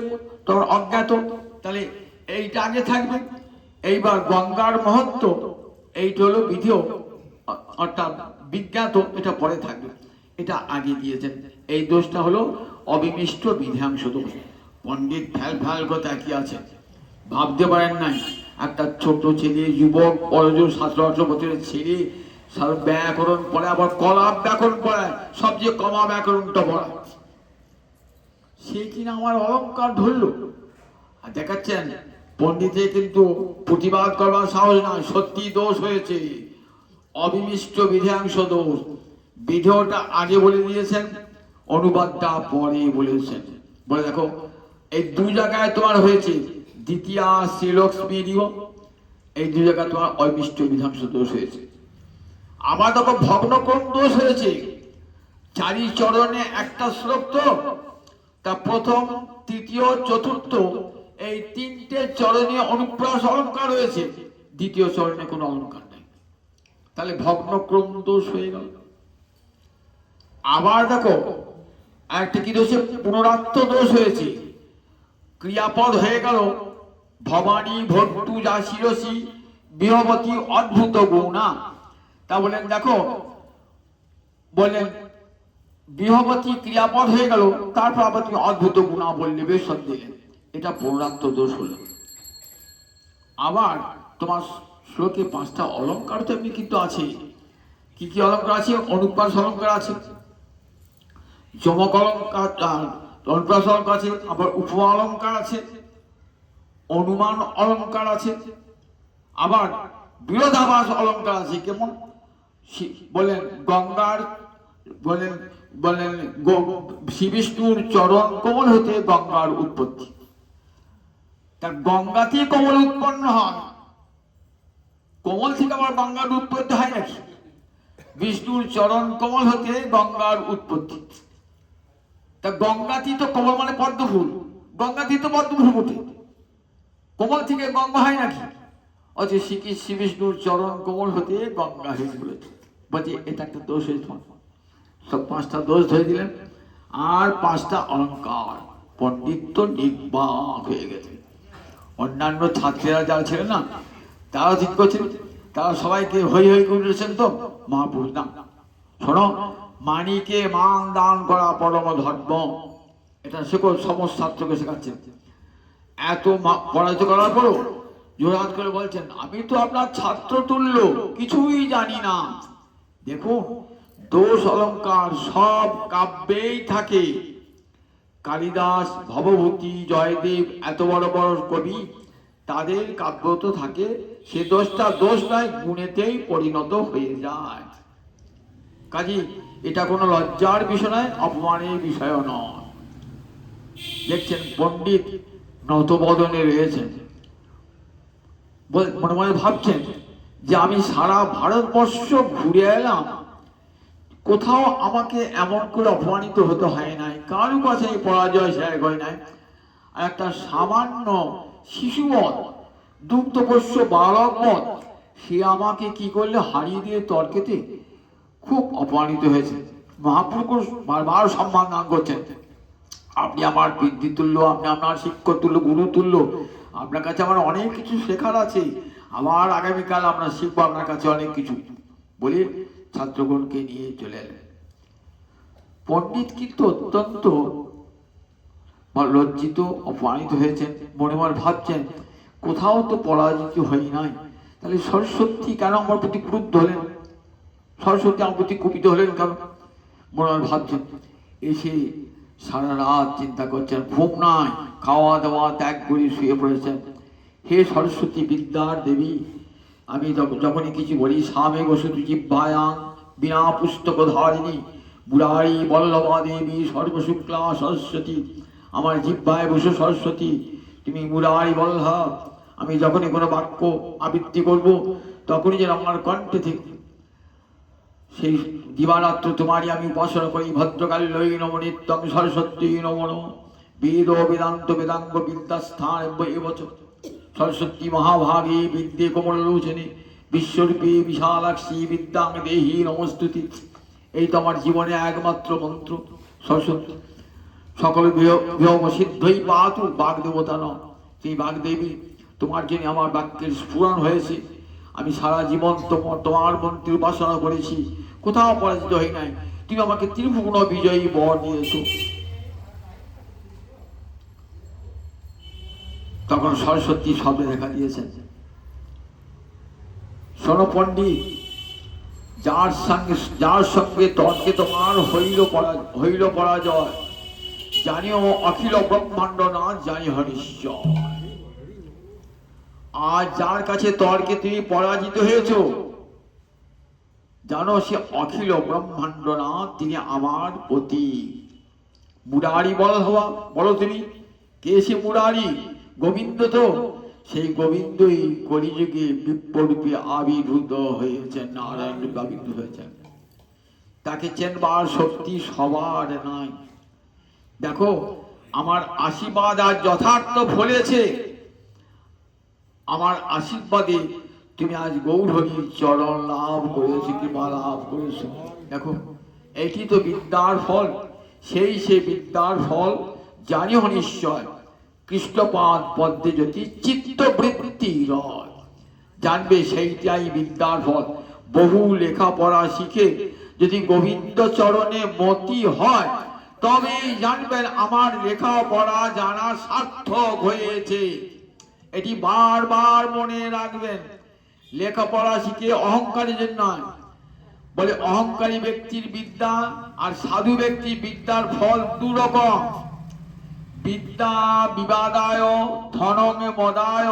তোমার অজ্ঞাত, তাহলে এইটা আগে থাকবে। এইবার গঙ্গার মহত্ব এইটা হলো বিধেয় অর্থাৎ বিজ্ঞাত, এটা পরে থাকবে, এটা আগে দিয়েছেন। এই দোষটা হলো অবিমিষ্ট বিধাংশ দোষ। পণ্ডিত ফ্যাল কথা কি আছে ভাবতে পারেন নাই, একটা ছোট ছেলে যুবক 17-18 বছরের ছেলে ব্যাকরণ পড়ে, আবার কলাপ ব্যাকরণ পড়ায়, সবচেয়ে কমা ব্যাকরণটা পড়ায়, সে কিনা আমার অলঙ্কার ধরলো। আর দেখাচ্ছেন পণ্ডিতে কিন্তু প্রতিবাদ করবার সাহস নয়, সত্যি দোষ হয়েছে, অবিমিষ্ট বিধাংশ দোষ। বিধেয়টা আগে বলে দিয়েছেন, অনুবাদটা পরে বলেছেন। বলে দেখো এই 2 জায়গায় তোমার হয়েছে দ্বিতীয়া শ্রীলক্ষ্মী দিও, এই 2 জায়গায় তোমার অবিমিষ্ট বিধাংশ দোষ হয়েছে। আবার দেখো ভগ্নক্রম দোষ হয়েছে। 4 চরণে একটা শ্লোক তো, তা প্রথম, তৃতীয়, চতুর্থ এই 3টে চরণে অনুপ্রাস অলঙ্কার রয়েছে, দ্বিতীয় চরণে কোনো অলঙ্কার নেই, তাহলে ভগ্নক্রম দোষ হয়ে গেল। আবার দেখো একটা কি দোষে পুনরাত্ম দোষ হয়েছে। ক্রিয়াপদ হয়ে গেল ভবানী ভট্টু যা শিরসী বিহবতী অদ্ভুত গৌণা। তা বলেন দেখো, বলেন বিহবতী ক্রিয়াপদ হয়ে গেল, তারপর আবার তুমি অদ্ভুত গুণা বললে বেশন দিলেন, এটা পুনরাত্ম দোষ হলো। আবার তোমার শ্লোকে 5টা অলঙ্কার তো এমনি কিন্তু আছে। কি কি অলঙ্কার আছে? অনুপ্রাস অলঙ্কার আছে, যমক অলঙ্কার, অনুপ্রাস অলঙ্কার আছে, আবার উপমা অলঙ্কার আছে, অনুমান অলঙ্কার আছে, আবার বিরোধাভাস অলঙ্কার আছে। কেমন? বলেন গঙ্গার, বলেন বলেন শ্রী বিষ্ণুর চরণ কমল হতে গঙ্গার উৎপত্তি, তা গঙ্গাতেই কমল উৎপন্ন হয়, কমল থেকে আবার গঙ্গার উৎপত্তি হয় নাকি? বিষ্ণুর চরণ কমল হতে গঙ্গার উৎপত্তি। তা গঙ্গাতি তো কমল মানে পদ্ম ফুল, গঙ্গাতি তো পদ্ম ফুল ওঠে, কমল থেকে গঙ্গা হয় নাকি? অথচ শ্রী বিষ্ণুর চরণ কমল হতে গঙ্গা হয়ে বলেছে। বলছে এটা একটা দোষ হয়েছে, সব 5টা দোষ ধরে দিলেন। আর 5টা অলঙ্কার, পণ্ডিত নির্বাক হয়ে গেছে। অন্যান্য ছাত্রীরা যারা ছিলেন না, তারা ঠিক করছেন, তারা সবাইকে হই হই করে উঠেছেন। তো মহাপুরুষ না, শোনো, মানিকে মান দান করা পরম ধর্ম, এটা শেখো। সমস্ত ছাত্রকে শেখাচ্ছেন। এত পড়াশোনা করার পরও জোরহাত করে বলছেন, আমি তো আপনার ছাত্র তুল্য, কিছুই জানি না। দেখুন, দোষ অলঙ্কার সব কাব্যেই থাকে। কালিদাস, ভবভূতি, জয়দেব, এত বড় বড় কবি, তাদের কাব্য তো থাকে। সে দোষটা দোষ নয়, গুণেতেই পরিণত হয়ে যায়। কাজী এটা কোনো লজ্জার বিষয় নয়, অপমানের বিষয় নয়। দেখছেন পণ্ডিত নতবদনে রয়েছেন, মনে মনে ভাবছেন যে আমি সারা ভারতবর্ষ ঘুরে এলাম, কোথাও আমাকে এমন করে অপমানিত হতে হয় নাই, কারো কাছে পরাজয় শেখ হয় নাই। আর একটা সামান্য শিশুবৎ, দুগ্ধপোষ্য বালকবৎ, সে আমাকে কি করলে হারিয়ে দিয়ে তর্কেতে খুব অপমানিত হয়েছে। মহাপুরুষ বারবার সম্মান দান করছেন, আপনি আমার পিতৃতুল্য, আপনি আপনার শিক্ষক তুল্য, গুরু তুল্য, আপনার কাছে আমার অনেক কিছু শেখার আছে, আবার আগামীকাল আমরা শিখবো আপনার কাছে অনেক কিছু বলে ছাত্রগণকে নিয়ে চলে এলেন। পণ্ডিত কিন্তু অত্যন্ত লজ্জিত, অপমানিত হয়েছেন। মনে মনে ভাবছেন, কোথাও তো পরাজিত হই নাই, তাহলে সরস্বতী কেন আমার প্রতি ক্রুদ্ধ হলেন? সরস্বতী আমার প্রতি কুপিত হলেন কেন? মনে মনে ভাবছেন। এসে সারা রাত চিন্তা করছেন, ঘুম নাই, খাওয়া দাওয়া ত্যাগ করে শুয়ে পড়েছেন। হে সরস্বতী বিদ্যার দেবী, আমি যখনই কিছু বলি, সামে বসতু জিহ্বায়াং বিনা পুস্তক ধারিণী মুরারি বল্লভা দেবী সর্বশুক্লা সরস্বতী, আমার জিহ্বায় বসে সরস্বতী, তুমি মুরারি বল্লভ। আমি যখনই কোনো বাক্য আবৃত্তি করব, তখনই যেন আমার কণ্ঠে থেকে সেই দিবারাত্র তোমারই আমি উপাসনা করি। ভদ্রকাল্যই নম নিত্যং সরস্বতী নম নম, বেদ বেদান্ত বেদাঙ্গ বিদ্যাস্থান এবচ সরস্বতী মহাভাগে বিদ্যে কমলোচনে বিশ্বরূপে বিশালাক্ষী বিদ্যাং দেহি নমস্তুতি। এই তো আমার জীবনে একমাত্র মন্ত্র, সরস্বতী। সকল বিহম সিদ্ধই পাতু, বাগদেবতা ন, সেই বাগদেবী তোমার জন্য আমার বাক্যের স্ফুরণ হয়েছে। আমি সারা জীবন তোমার মন্ত্রের উপাসনা করেছি, কোথাও পরাজিত হই নাই। তুমি আমাকে ত্রিভুবন বিজয়ী বর দিয়েছো। তখন সরস্বতী শব্দে দেখা দিয়েছেন, শোনো পণ্ডিত, যার সঙ্গে তর্কে তোমার হইল পরাজয়, জানিও অখিল ব্রহ্মাণ্ড না জানি হরিশ্বর। আর যার কাছে তর্কে তুমি পরাজিত হয়েছ, জানো সে অখিল ব্রহ্মাণ্ড না, তিনি আমার পতি। মুরারি বলো তুমি, কে সে মুরারি? গোবিন্দ তো, সেই গোবিন্দই কলিযুগে বিপ্ররূপে আবির্ভূত হয়েছেন, নারায়ণ রূপে আবির্ভূত হয়েছেন। তাকে চেনবার শক্তি সবার নাই। দেখো, আমার আশীর্বাদ আর যথার্থ ফলেছে। আমার আশীর্বাদে তুমি আজ গৌরহরির চরণ লাভ করেছো, কৃপা লাভ করেছো। দেখো, এটি তো বিদ্যার ফল। সেই বিদ্যার ফল জানিও নিশ্চয়, কৃষ্ণপাদ পদ্মে যদি চিত্তবৃত্তি রয়, জানবে সেইটাই বিদ্যার ফল। বহু লেখাপড়া শিখে যদি গোবিন্দ চরণে মতি হয়, তবে জানবেন আমার লেখাপড়া জানা সার্থক হয়েছে। এটি বারবার মনে রাখবেন। লেখাপড়া শিখে অহংকারী জন্য নয়। বলে অহংকারী ব্যক্তির বিদ্যা আর সাধু ব্যক্তির বিদ্যার ফল দুরকম। বিদ্যা বিবাদায় ধনং মদায়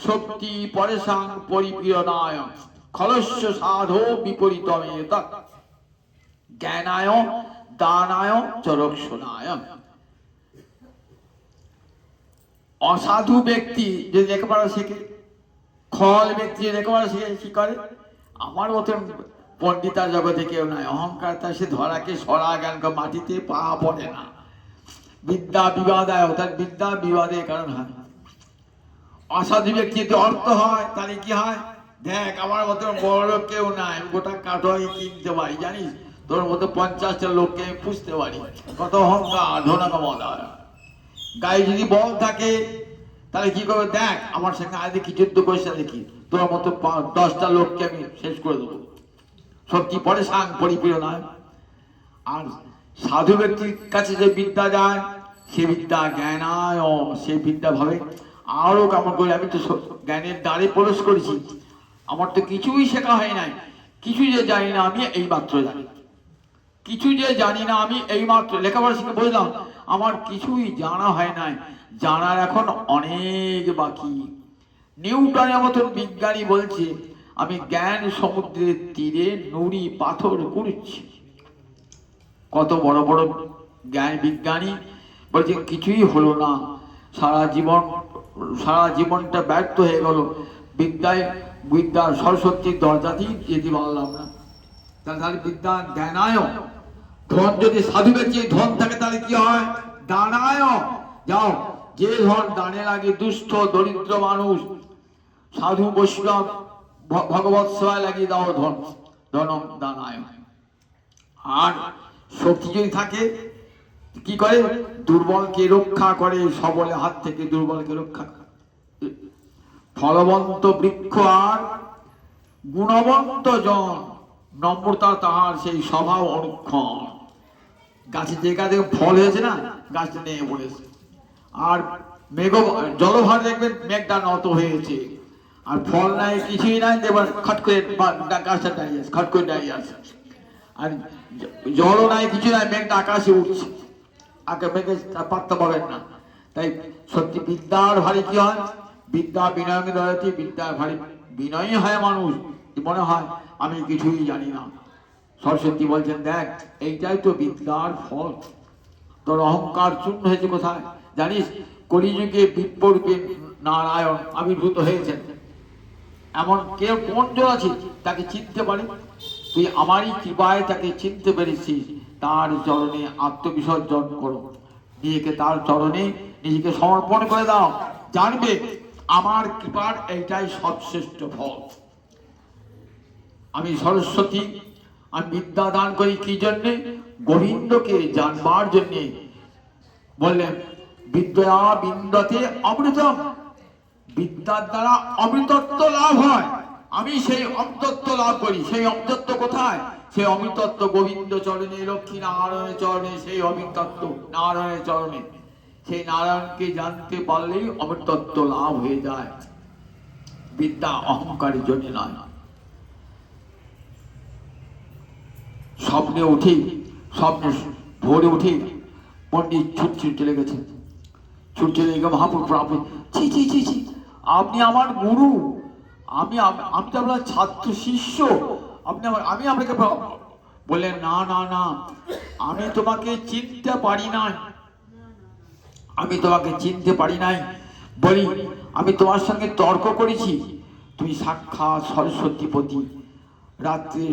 শক্তি পরেশাং পরিপীড়নায় খলস্য সাধো বিপরীতমেত জ্ঞানায় দানায় চরক্ষণায়। অসাধু ব্যক্তি যদি লেখাপড়া শেখে, খল ব্যক্তি লেখাপড়া শিখে কি করে? আমার মতন পণ্ডিতার জগতে কেউ নাই, অহংকার তার, সে ধরাকে সরা জ্ঞান মাটিতে পা পড়ে না। বিদ্যা বিবাদায়, অর্থাৎ বিদ্যা বিবাদের কারণ হয়। অসাধু ব্যক্তি যদি অর্থ হয় তাহলে কি হয়? দেখ আমার মতন বড় লোক কেউ নাই, গোটা কাঠই কিনতে পারি, জানিস তোর মতো 50টা লোককে পুষতে পারি। কত অহংকার, ধনকমদা। গায়ে যদি বল থাকে তাহলে কি করবে? দেখ আমার সঙ্গে আগে কি যুদ্ধ করেছে দেখি, তোর মতো 10টা লোককে আমি শেষ করে দেবো। শক্তি পরে সাং পরিপূর্ণ নয়। আর সাধু ব্যক্তির কাছে যে বিদ্যা যায়, সে বিদ্যা জ্ঞানায়, সে বিদ্যা ভাবে আরো কেমন করে আমি তো জ্ঞানের দ্বারে প্রবেশ করেছি, আমার তো কিছুই শেখা হয় নাই, কিছু যে জানি না আমি এই মাত্র জানি, কিছু যে জানি না আমি এই মাত্র লেখাপড়া শিখে বুঝলাম আমার কিছুই জানা হয় নাই, জানার এখন অনেক বাকি। নিউটনের মতন বিজ্ঞানী বলছে আমি জ্ঞান সমুদ্রের তীরে নুড়ি পাথর কুড়ছি। কত বড় বড় জ্ঞান বিজ্ঞানী বলছে কিছুই হলো না, সারা জীবনটা ব্যর্থ হয়ে গেল, বিদ্যার সরস্বতীর দরজা দিয়ে যেতে পারলাম না। তাহলে বিদ্যা জ্ঞানায়, ধন যদি সাধু ব্যক্তি ধন থাকে তাহলে কি হয়? দানায়। যাও, যে ধন দানে লাগে, দুস্থ দরিদ্র মানুষ, সাধু বৈষ্ণব ভগবৎ সেবায় লাগিয়ে দাও ধন, ধনম দানায়। আর শক্তি যদি থাকে কি করে? দুর্বলকে রক্ষা করে, সবলের হাত থেকে দুর্বলকে রক্ষা করে। ফলবন্ত বৃক্ষ আর গুণবন্ত জন, নম্রতা তাহার সেই স্বভাব অনুক্ষণ। গাছে যে গাছে ফল হয়েছে না, গাছটা নিয়ে পড়েছে। আর জলভার দেখবেন মেঘটা নত হয়েছে, আর ফল নাই, কিছুই নাই, দেখবেন খট করে গাছটা দাঁড়িয়ে আছে, খট করে দাঁড়িয়ে আছে। আর জলও নাই, কিছু নাই, মেঘটা আকাশে উঠছে, মেঘে পাত্তা পাবেন না। তাই সত্যি বিদ্যার ভারী কি হয়? বিদ্যা বিনয় দয়াতে, বিদ্যার ভারী বিনয়ী হয় মানুষ, মনে হয় আমি কিছুই জানি না। সরস্বতী বলছেন দেখ এইটাই তো বিদ্যার ফল, তোর অহংকার চূর্ণ হয়েছে কোথায় জানিস? কলিযুগে বিপ্ররূপে নারায়ণ আবির্ভূত হয়েছেন, এমন কেউ কোন জন আছে তাকে চিনতে পারে? তুই আমারই কৃপায় তাকে চিনতে পেরেছিস, তার চরণে আত্মবিসর্জন করো, নিজেকে তার চরণে নিজেকে সমর্পণ করে দাও, জানবে আমার কৃপার এইটাই সর্বশ্রেষ্ঠ ফল। আমি সরস্বতী, আমি বিদ্যা দান করি কি জন্যে? গোবিন্দকে জানবার জন্যে। বললেন বিদ্যা বিন্দতে অমৃতম, বিদ্যার দ্বারা অমৃতত্ব লাভ হয়, আমি সেই অমৃতত্ব লাভ করি। সেই অমৃতত্ব কোথায়? সেই অমৃতত্ব গোবিন্দ চরণে, লক্ষ্মী নারায়ণের চরণে, সেই অমৃতত্ব নারায়ণের চরণে। সেই নারায়ণকে জানতে পারলেই অমৃতত্ব লাভ হয়ে যায়, বিদ্যা অহংকারের জন্য নয়। স্বপ্নে উঠে, স্বপ্নে ভোরে উঠে পণ্ডিত ছুটছে চলে গেছেন, ছুটছে লেগে মহাপুর ছি ছি ছি ছি, আপনি আমার গুরু, আমি তো আপনার ছাত্র শিষ্য, আমি আপনাকে বললেন না না না, আমি তোমাকে চিনতে পারি নাই, আমি তোমাকে চিনতে পারি নাই। বলি আমি তোমার সঙ্গে তর্ক করেছি, তুমি সাক্ষাৎ সরস্বতীপতি। রাত্রে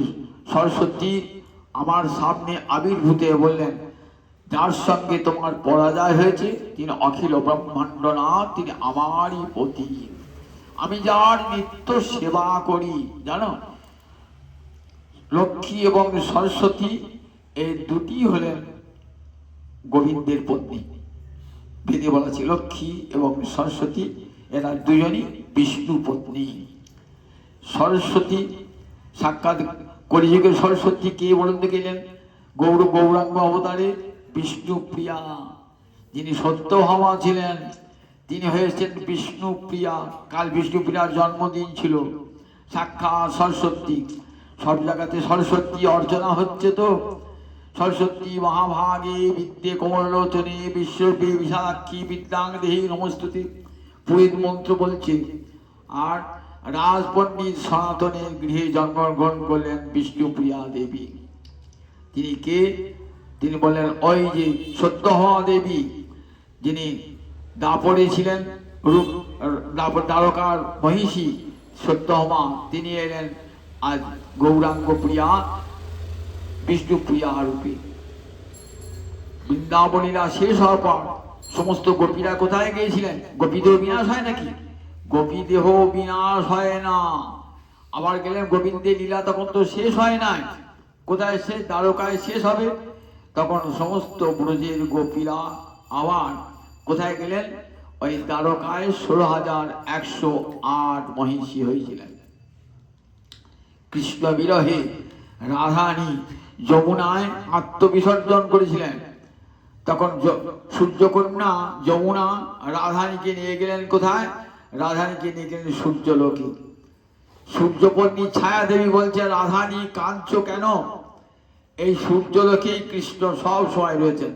সরস্বতী আমার সামনে আবির্ভূত হয়ে বললেন যার সঙ্গে তোমার পরাজয় হয়েছে তিনি অখিল ব্রহ্মাণ্ডনাথ, তিনি আমারই পতি, আমি যার নিত্য সেবা করি। জানো লক্ষ্মী এবং সরস্বতী এই দুটি হলেন গোবিন্দের পত্নী। বেদে বলা আছে লক্ষ্মী এবং সরস্বতী এরা দুজনই বিষ্ণু পত্নী। সরস্বতী সাক্ষাৎ কলিযুগের সরস্বতী কে বলুন তো? গেলেন গৌরাঙ্গ অবতারে বিষ্ণুপ্রিয়া, যিনি সত্যভামা ছিলেন তিনি হয়েছেন বিষ্ণুপ্রিয়া। কাল বিষ্ণুপ্রিয়ার জন্মদিন ছিল, সাক্ষাৎ সরস্বতী। সব জায়গাতে সরস্বতী অর্চনা হচ্ছে তো। সরস্বতী মহাভাগে বিদ্যে কমলোচনে বিশ্বরূপে বিশালাক্ষী বিদ্যাং দেহি নমস্তুতে, পুরোহিত মন্ত্র বলছে। আর রাজপণ্ডিত সনাতনের গৃহে জন্মগ্রহণ করলেন বিষ্ণুপ্রিয়া দেবী। তিনি কে? তিনি বললেন ওই যে সত্যভামা দেবী, যিনি দাপরে ছিলেন, দ্বারকার মহিষী, সত্যভামা তিনি এলেন আজ গৌরাঙ্গ প্রিয়া বিষ্ণু প্রিয়া রূপে। বৃন্দাবনীরা শেষ হওয়ার পর সমস্ত গোপীরা কোথায় গিয়েছিলেন? গোপী দেহ বিনাশ হয় নাকি? গোপী দেহ বিনাশ হয় না। আবার গেলেন গোবিন্দের লীলা, তখন তো শেষ হয় নাই। কোথায় শেষ? দ্বারকায় শেষ হবে। তখন সমস্ত ব্রজের গোপীরা আবার কোথায় গেলেন? ওই দ্বারকায় 16,108 মহিষী হয়েছিলেন। কৃষ্ণ বিরহে রাধারানী যমুনায় আত্মবিসর্জন করেছিলেন। তখন সূর্যকন্যা যমুনা রাধারানীকে নিয়ে গেলেন কোথায়? রাধারানীকে নিয়ে গেলেন সূর্যলোকে। সূর্যপত্নী ছায়া দেবী বলছে, রাধারানী কাঁদছো কেন? এই সূর্যলোকেই কৃষ্ণ সব সময় রয়েছেন।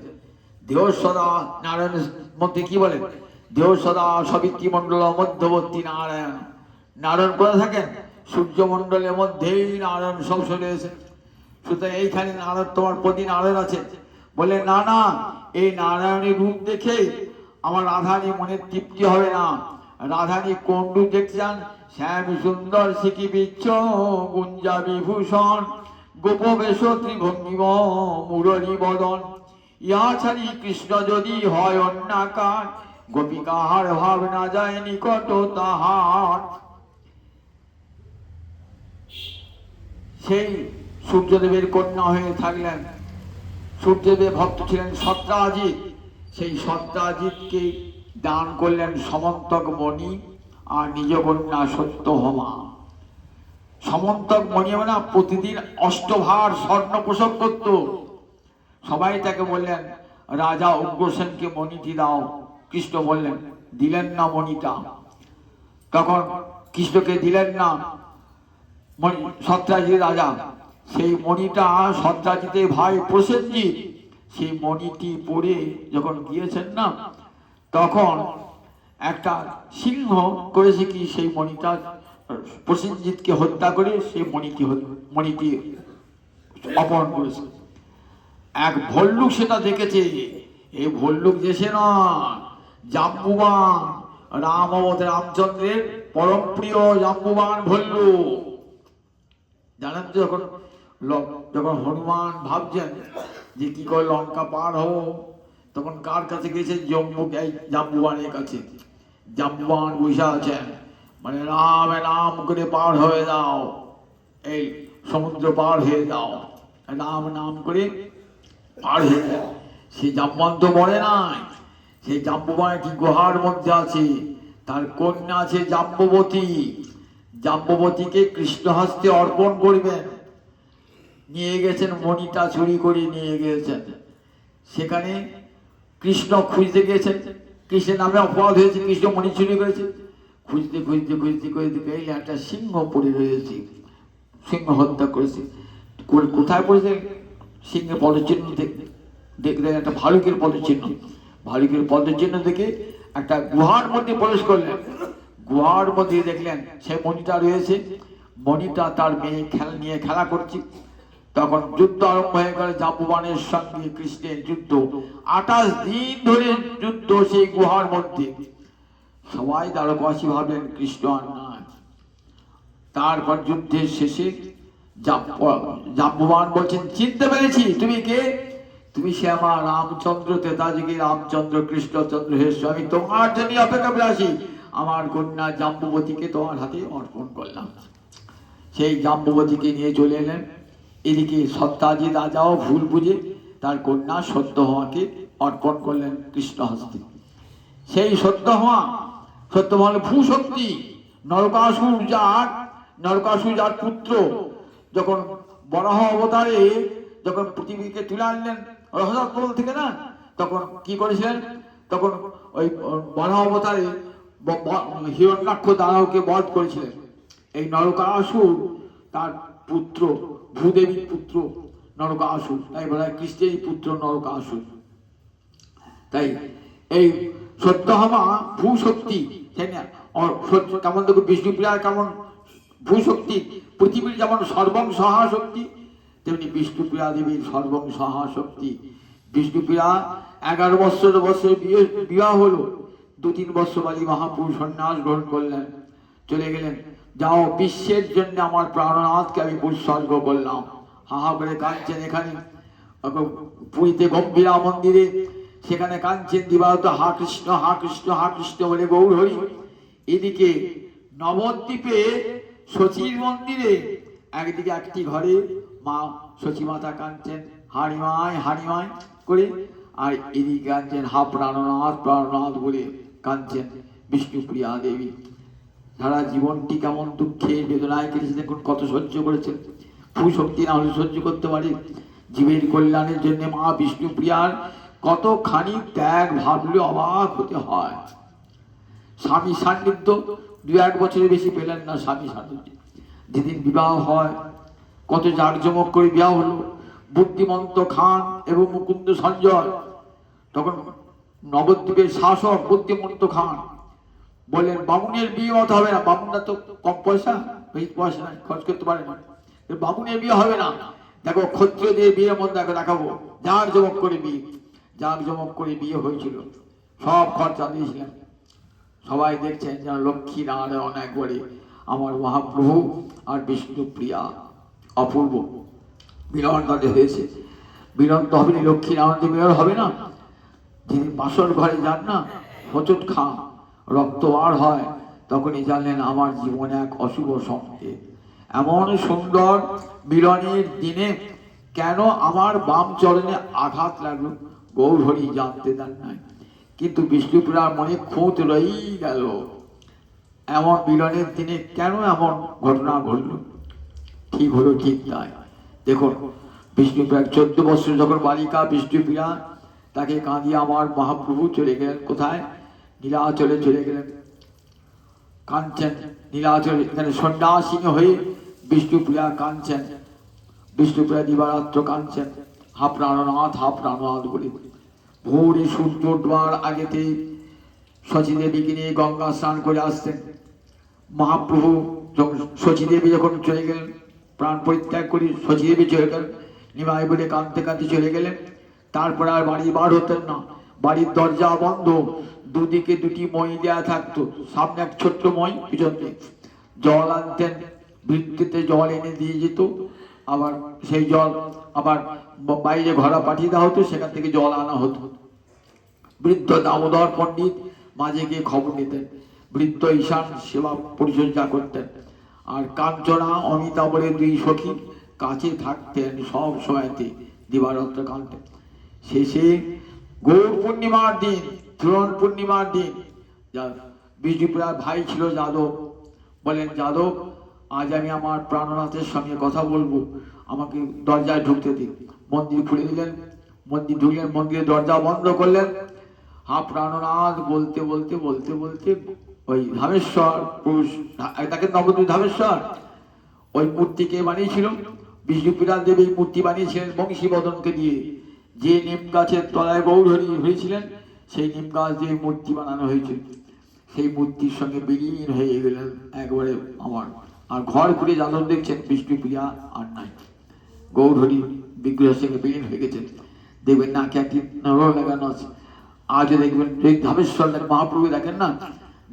দেহ সদা নারায়ণের মধ্যে কি বলেন? দেহ সদা সবিত্রী মণ্ডল মধ্যবর্তী নারায়ণ। নারায়ণ কোথায় থাকেন? সূর্যমণ্ডলের মধ্যেই নারায়ণ সবসময় রয়েছেন। সুতরাং এইখানে নারায়ণ, তোমার প্রতি নারায়ণ আছে। বলে না না, এই নারায়ণের রূপ দেখে আমার রাধারানী মনের তৃপ্তি হবে না। রাধারানী কোন রূপ দেখতে চান? শ্যাম সুন্দর সিকি বিচ্ছ গুঞ্জা বিভূষণ গোপবেশ ত্রিভঙ্গিম মুরলী বদন। ইহা ছাড়ি কৃষ্ণ যদি হয় অন্যাকার, গোপিকাহার ভাব না যায় নিকট তাহার। সেই সূর্যদেবের কন্যা হয়ে থাকলেন। সূর্যদেবের ভক্ত ছিলেন সত্রাজিৎ। সেই সত্রাজিৎকে দান করলেন সমন্তক মণি আর নিজ কন্যা সত্যভামা। সমন্তক মণি মানে প্রতিদিন অষ্টভার স্বর্ণ পোষক করত। সবাই তাকে বললেন, রাজা উগ্রসেনকে মণিটি দাও। কৃষ্ণ বললেন, দিলেন না মণিটা। তখন কৃষ্ণকে দিলেন না সত্রাজিৎ রাজা। সেই মণিটা সত্রাজিতের ভাই প্রসেনজিৎ সেই মণিটি পরে যখন গিয়েছেন না, তখন একটা সিংহ করেছে কি, সেই মণিটা প্রসেনজিৎকে হত্যা করে সেই মণিটি অপহরণ করেছে। এক ভল্লুক সেটা দেখেছে। এই ভল্লুক দেশে নয়, জাম্বুবান রামচন্দ্রের পরম প্রিয় জাম্বুবান ভল্লুক। জানেন তো, যখন হনুমান ভাবছেন যে কি করে লঙ্কা পার হবো, তখন কার কাছে গেছে? জাম্বুবানের কাছে। জাম্বুবান বসে আছেন, মানে রাম নাম করে পার হয়ে যাও, এই সমুদ্র পার হয়ে যাও, রাম নাম করে পার হয়ে যাও। সেই জাম্বুবান তো মরে নাই। সেই জাম্বুবান একটি গুহার মধ্যে আছে। তার কন্যা আছে জাম্ববতী। জাম্ববতীকে কৃষ্ণ হস্তে অর্পণ করবেন। নিয়ে গেছেন মণিটা, চুরি করে নিয়ে গিয়েছেন। সেখানে কৃষ্ণ খুঁজতে গিয়েছেন। কৃষ্ণের নামে অপরাধ হয়েছে, কৃষ্ণ মণি চুরি করেছে। খুঁজতে খুঁজতে খুঁজতে খুঁজতে গেলে একটা সিংহ পড়ে রয়েছে। সিংহ হত্যা করেছে। কোথায় পড়েছে? সিংহের পদচিহ্ন দেখলেন, একটা ভালুকের পদচিহ্ন। ভালুকের পদচিহ্ন দেখে একটা গুহার মধ্যে প্রবেশ করলেন। গুহার মধ্যে দেখলেন সে মণিটা রয়েছে। মণিটা তার মেয়ে নিয়ে খেলা করছে। তখন যুদ্ধ আরম্ভ হয়ে গেল জাম্বুবানের সঙ্গে কৃষ্ণের যুদ্ধ। 28 দিন ধরে যুদ্ধ সেই গুহার মধ্যে। সবাই দ্বারকাবাসী ভাবলেন কৃষ্ণ আর নাই। তারপর যুদ্ধের শেষে জাম্বুবান বলছেন, চিনতে পেরেছি, তুমি কে? তুমি সে আমার রামচন্দ্র, তেতাজিকে রামচন্দ্র কৃষ্ণচন্দ্র হে স্বামী, তোমার জন্য অপেক্ষা করে আসি। আমার কন্যা জাম্বুবতীকে তোমার হাতে অর্পণ করলাম। সেই জাম্বুবতীকে নিয়ে চলে এলেন। এদিকে সত্রাজিৎ রাজাও ভুল বুঝে তার কন্যা সত্যভামাকে অর্পণ করলেন কৃষ্ণ হস্তে। সেই সত্যভামা হল ভূশক্তি। নরকাসুর যার পুত্র, যখন বরাহ অবতারে যখন পৃথিবীকে তুলে আনলেন রহস্যস্থল থেকে না, তখন কি করেছিলেন? তখন ওই বরাহ অবতারে হিরণ্যাক্ষ দানবকে বধ করেছিলেন। এই নরকাসুর তার পুত্র, ভূদেবীর পুত্র নরকাসুর, তাই বলা হয় কৃষ্ণেরই পুত্র নরকাসুর। তাই এই সত্যভামা ভূশক্তি, তাই না? কেমন দেখো বিষ্ণুপ্রিয়া কেমন ভূশক্তি। পৃথিবীর যেমন সর্বং সহা শক্তি, তেমনি বিষ্ণুপ্রিয়া দেবীর সর্বং সহা শক্তি। বিষ্ণুপ্রিয়া 11 বছর বিবাহ হলো। 2-3 বছর বাদে মহাপুরুষ সন্ন্যাস গ্রহণ করলেন। চলে গেলেন। যাও, বিশ্বের জন্য আমার প্রাণনাথকে আমি উৎসর্গ করলাম। হাহা করে কাঁদছেন। এখানে পুরীতে গম্ভীরা মন্দিরে সেখানে কাঁদছেন দিবারত, হা কৃষ্ণ হা কৃষ্ণ হা কৃষ্ণ বলে গৌর হরি। এদিকে নবদ্বীপে শচীর মন্দিরে একদিকে একটি ঘরে মা শচী মাতা কাঁদছেন হারিমায় হারিমায় করে, আর এদিকে কাঁদছেন হা প্রাণনাথ প্রাণনাথ বলে কাঁদছেন বিষ্ণুপ্রিয়া দেবী। সারা জীবনটি কেমন দুঃখের বেদনায় কেটেছে দেখুন, কত সহ্য করেছেন। শক্তি না হলে সহ্য করতে পারে। জীবের কল্যাণের জন্য মা বিষ্ণুপ্রিয়ার কতখানি ত্যাগ ভাবলে অবাক হতে হয়। স্বামী সান্নিধ্য 2-1 বছরের বেশি পেলেন না। স্বামী সান্নিধ্য যেদিন বিবাহ হয়, কত জাঁকজমক করে বিবাহ হলো। বুদ্ধিমন্ত খান এবং মুকুন্দ সঞ্জয়, তখন নবদ্বীপের শাসক বুদ্ধিমন্ত খান বললেন বামুনের বিয়ে হতে হবে না। বামুনরা তো কম পয়সা, বেশি পয়সা নাই, খরচ করতে পারে না। বামুনের বিয়ে হবে না। দেখো ক্ষত্রিয়দের বিয়ের মধ্যে দেখাবো জাঁকজমক করে বিয়ে। জাঁকজমক করে বিয়ে হয়েছিল, সব খরচা দিয়েছিলেন। সবাই দেখছেন যেন লক্ষ্মী নারায়ণ একবারে আমার মহাপ্রভু আর বিষ্ণুপ্রিয়া অপূর্ব মিলন তাদের হয়েছে। মিলন তো হবে, লক্ষ্মী নারায়ণ মিলন হবে না। যিনি বাসর ঘরে যান না, হোঁচট খান, রক্ত বার হয়, তখনই জানলেন আমার জীবনে এক অশুভ সংকেত। এমন সুন্দর মিলনের দিনে কেন আমার বাম চরণে আঘাত লাগলো গৌর হরি জানতে দেন নাই। কিন্তু বিষ্ণুপ্রিয়ার মনে খুঁত রয়েই গেল, এমন মিলনের দিনে কেন এমন ঘটনা ঘটল। ঠিক হলো ঠিক তাই। দেখুন বিষ্ণুপ্রিয়া 14 বছর যখন বালিকা বিষ্ণুপ্রিয়া, তাকে কাঁদিয়ে আমার মহাপ্রভু চলে গেলেন কোথায়? নীলাচলে চলে গেলেন। কাঁদছেন নীলাচলে, এখানে সন্ন্যাসিনী হয়ে বিষ্ণুপ্রিয়া কাঁদছেন। বিষ্ণুপ্রিয়া দিবারাত্র কাঁদছেন হা প্রাণনাথ হা প্রাণনাথ বলে। ভোরে সূর্য ডোবার আগেতে শচীদেবীকে নিয়ে গঙ্গা স্নান করে আসতেন মহাপ্রভু। শচীদেবী যখন চলে গেলেন, প্রাণ পরিত্যাগ করে শচীদেবী চলে গেলেন, নিমাই বলে কাঁদতে কাঁদতে চলে গেলেন। তারপর আর বাড়ি বার হতেন না, বাড়ির দরজা বন্ধ, দুদিকে দুটি মই দেয়া থাকতো, সামনে এক ছোট্ট মই, পিছনে জল আনতেন, বৃত্তিতে জল এনে দিয়ে যেত, আবার সেই জল আবার বাইরে ঘোড়া পাঠিয়ে দেওয়া হতো, সেখান থেকে জল আনা হতো। বৃদ্ধ দামোদর পণ্ডিত মাঝে গিয়ে খবর নিতেন, বৃদ্ধ ঈশান সেবা পরিচর্যা করতেন। আর কাঞ্চনা অমিতা বলে 2 সখী কাছে থাকতেন সব সময়তে, দিবারাত্র কাঁদতেন। শেষে গৌর পূর্ণিমার দিন, ত্রয়ণ পূর্ণিমার দিন, বিষ্ণুপ্রিয়ার ভাই ছিল যাদব, বলেন যাদব আজ আমি আমার প্রাণনাথের সঙ্গে কথা বলবো, আমাকে দরজায় ঢুকতে দিন। মন্দির খুলে দিলেন, মন্দির ঢুকলেন, মন্দিরের দরজা বন্ধ করলেন। হা প্রাণনাথ বলতে বলতে বলতে বলতে ওই ধামেশ্বর পুরুষ, তাকে নবদ্বীপ ধামেশ্বর, ওই মূর্তিকে বানিয়েছিল বিষ্ণুপ্রিয়া দেবী। মূর্তি বানিয়েছিলেন বংশীবদনকে দিয়ে। যে নিম গাছের তলায় গৌর হরি হয়েছিলেন, সেই নিম গাছ দিয়ে মূর্তি বানানো হয়েছিল। সেই মূর্তির সঙ্গে বিলীন হয়ে গেলেন একবারে আমার। আর ঘর ঘুরে যাদব দেখছেন বিষ্ণুপ্রিয়া আর নাই, গৌর হরি বিগ্রহের সঙ্গে বিলীন হয়ে গেছেন। দেখবেন নাকে একটি নর লাগানো আছে। আজও দেখবেন ধামেশ্বর মহাপ্রভু দেখেন না,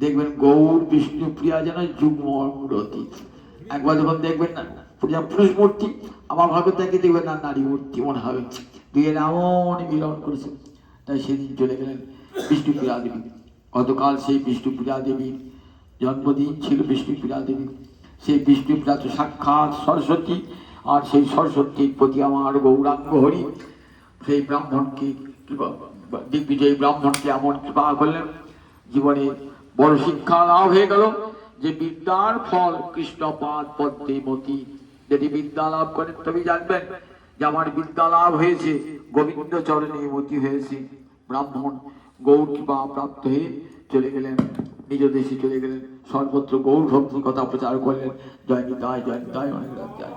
দেখবেন গৌর বিষ্ণুপ্রিয়া যেন যুগ্মূরতি। একবার যখন দেখবেন না পুরুষ মূর্তি, আমার ভাগ্য থেকে দেখবেন না নারী মূর্তি মনে হবে। দুইয়ের এমন মিলন করেছে। তাই সেদিন চলে গেলেন বিষ্ণুপ্রিয়া দেবী। গতকাল সেই বিষ্ণুপ্রিয়া দেবীর জন্মদিন ছিল। বিষ্ণুপ্রিয়া দেবী, সেই বিষ্ণুপ্রিয়া তো সাক্ষাৎ সরস্বতী। আর সেই সরস্বতীর প্রতি আমার গৌরাঙ্গ হরি সেই ব্রাহ্মণকে, দিগ্বিজয়ী ব্রাহ্মণকে এমন কৃপা করলেন, জীবনে বড় শিক্ষা লাভ হয়ে গেল যে বিদ্যার ফল কৃষ্ণ পাদ পদ্মে মতি। যদি বিদ্যা লাভ করেন তবে জানবেন যে আমার বিদ্যা লাভ হয়েছে, গোবিন্দ চরণে মতি হয়েছে। ব্রাহ্মণ গৌর কৃপা প্রাপ্ত হয়ে চলে গেলেন, নিজ দেশে চলে গেলেন, সর্বত্র গৌর ভক্তির কথা প্রচার করলেন। জয় নিতাই, জয় নিতাই, অনেক জয়।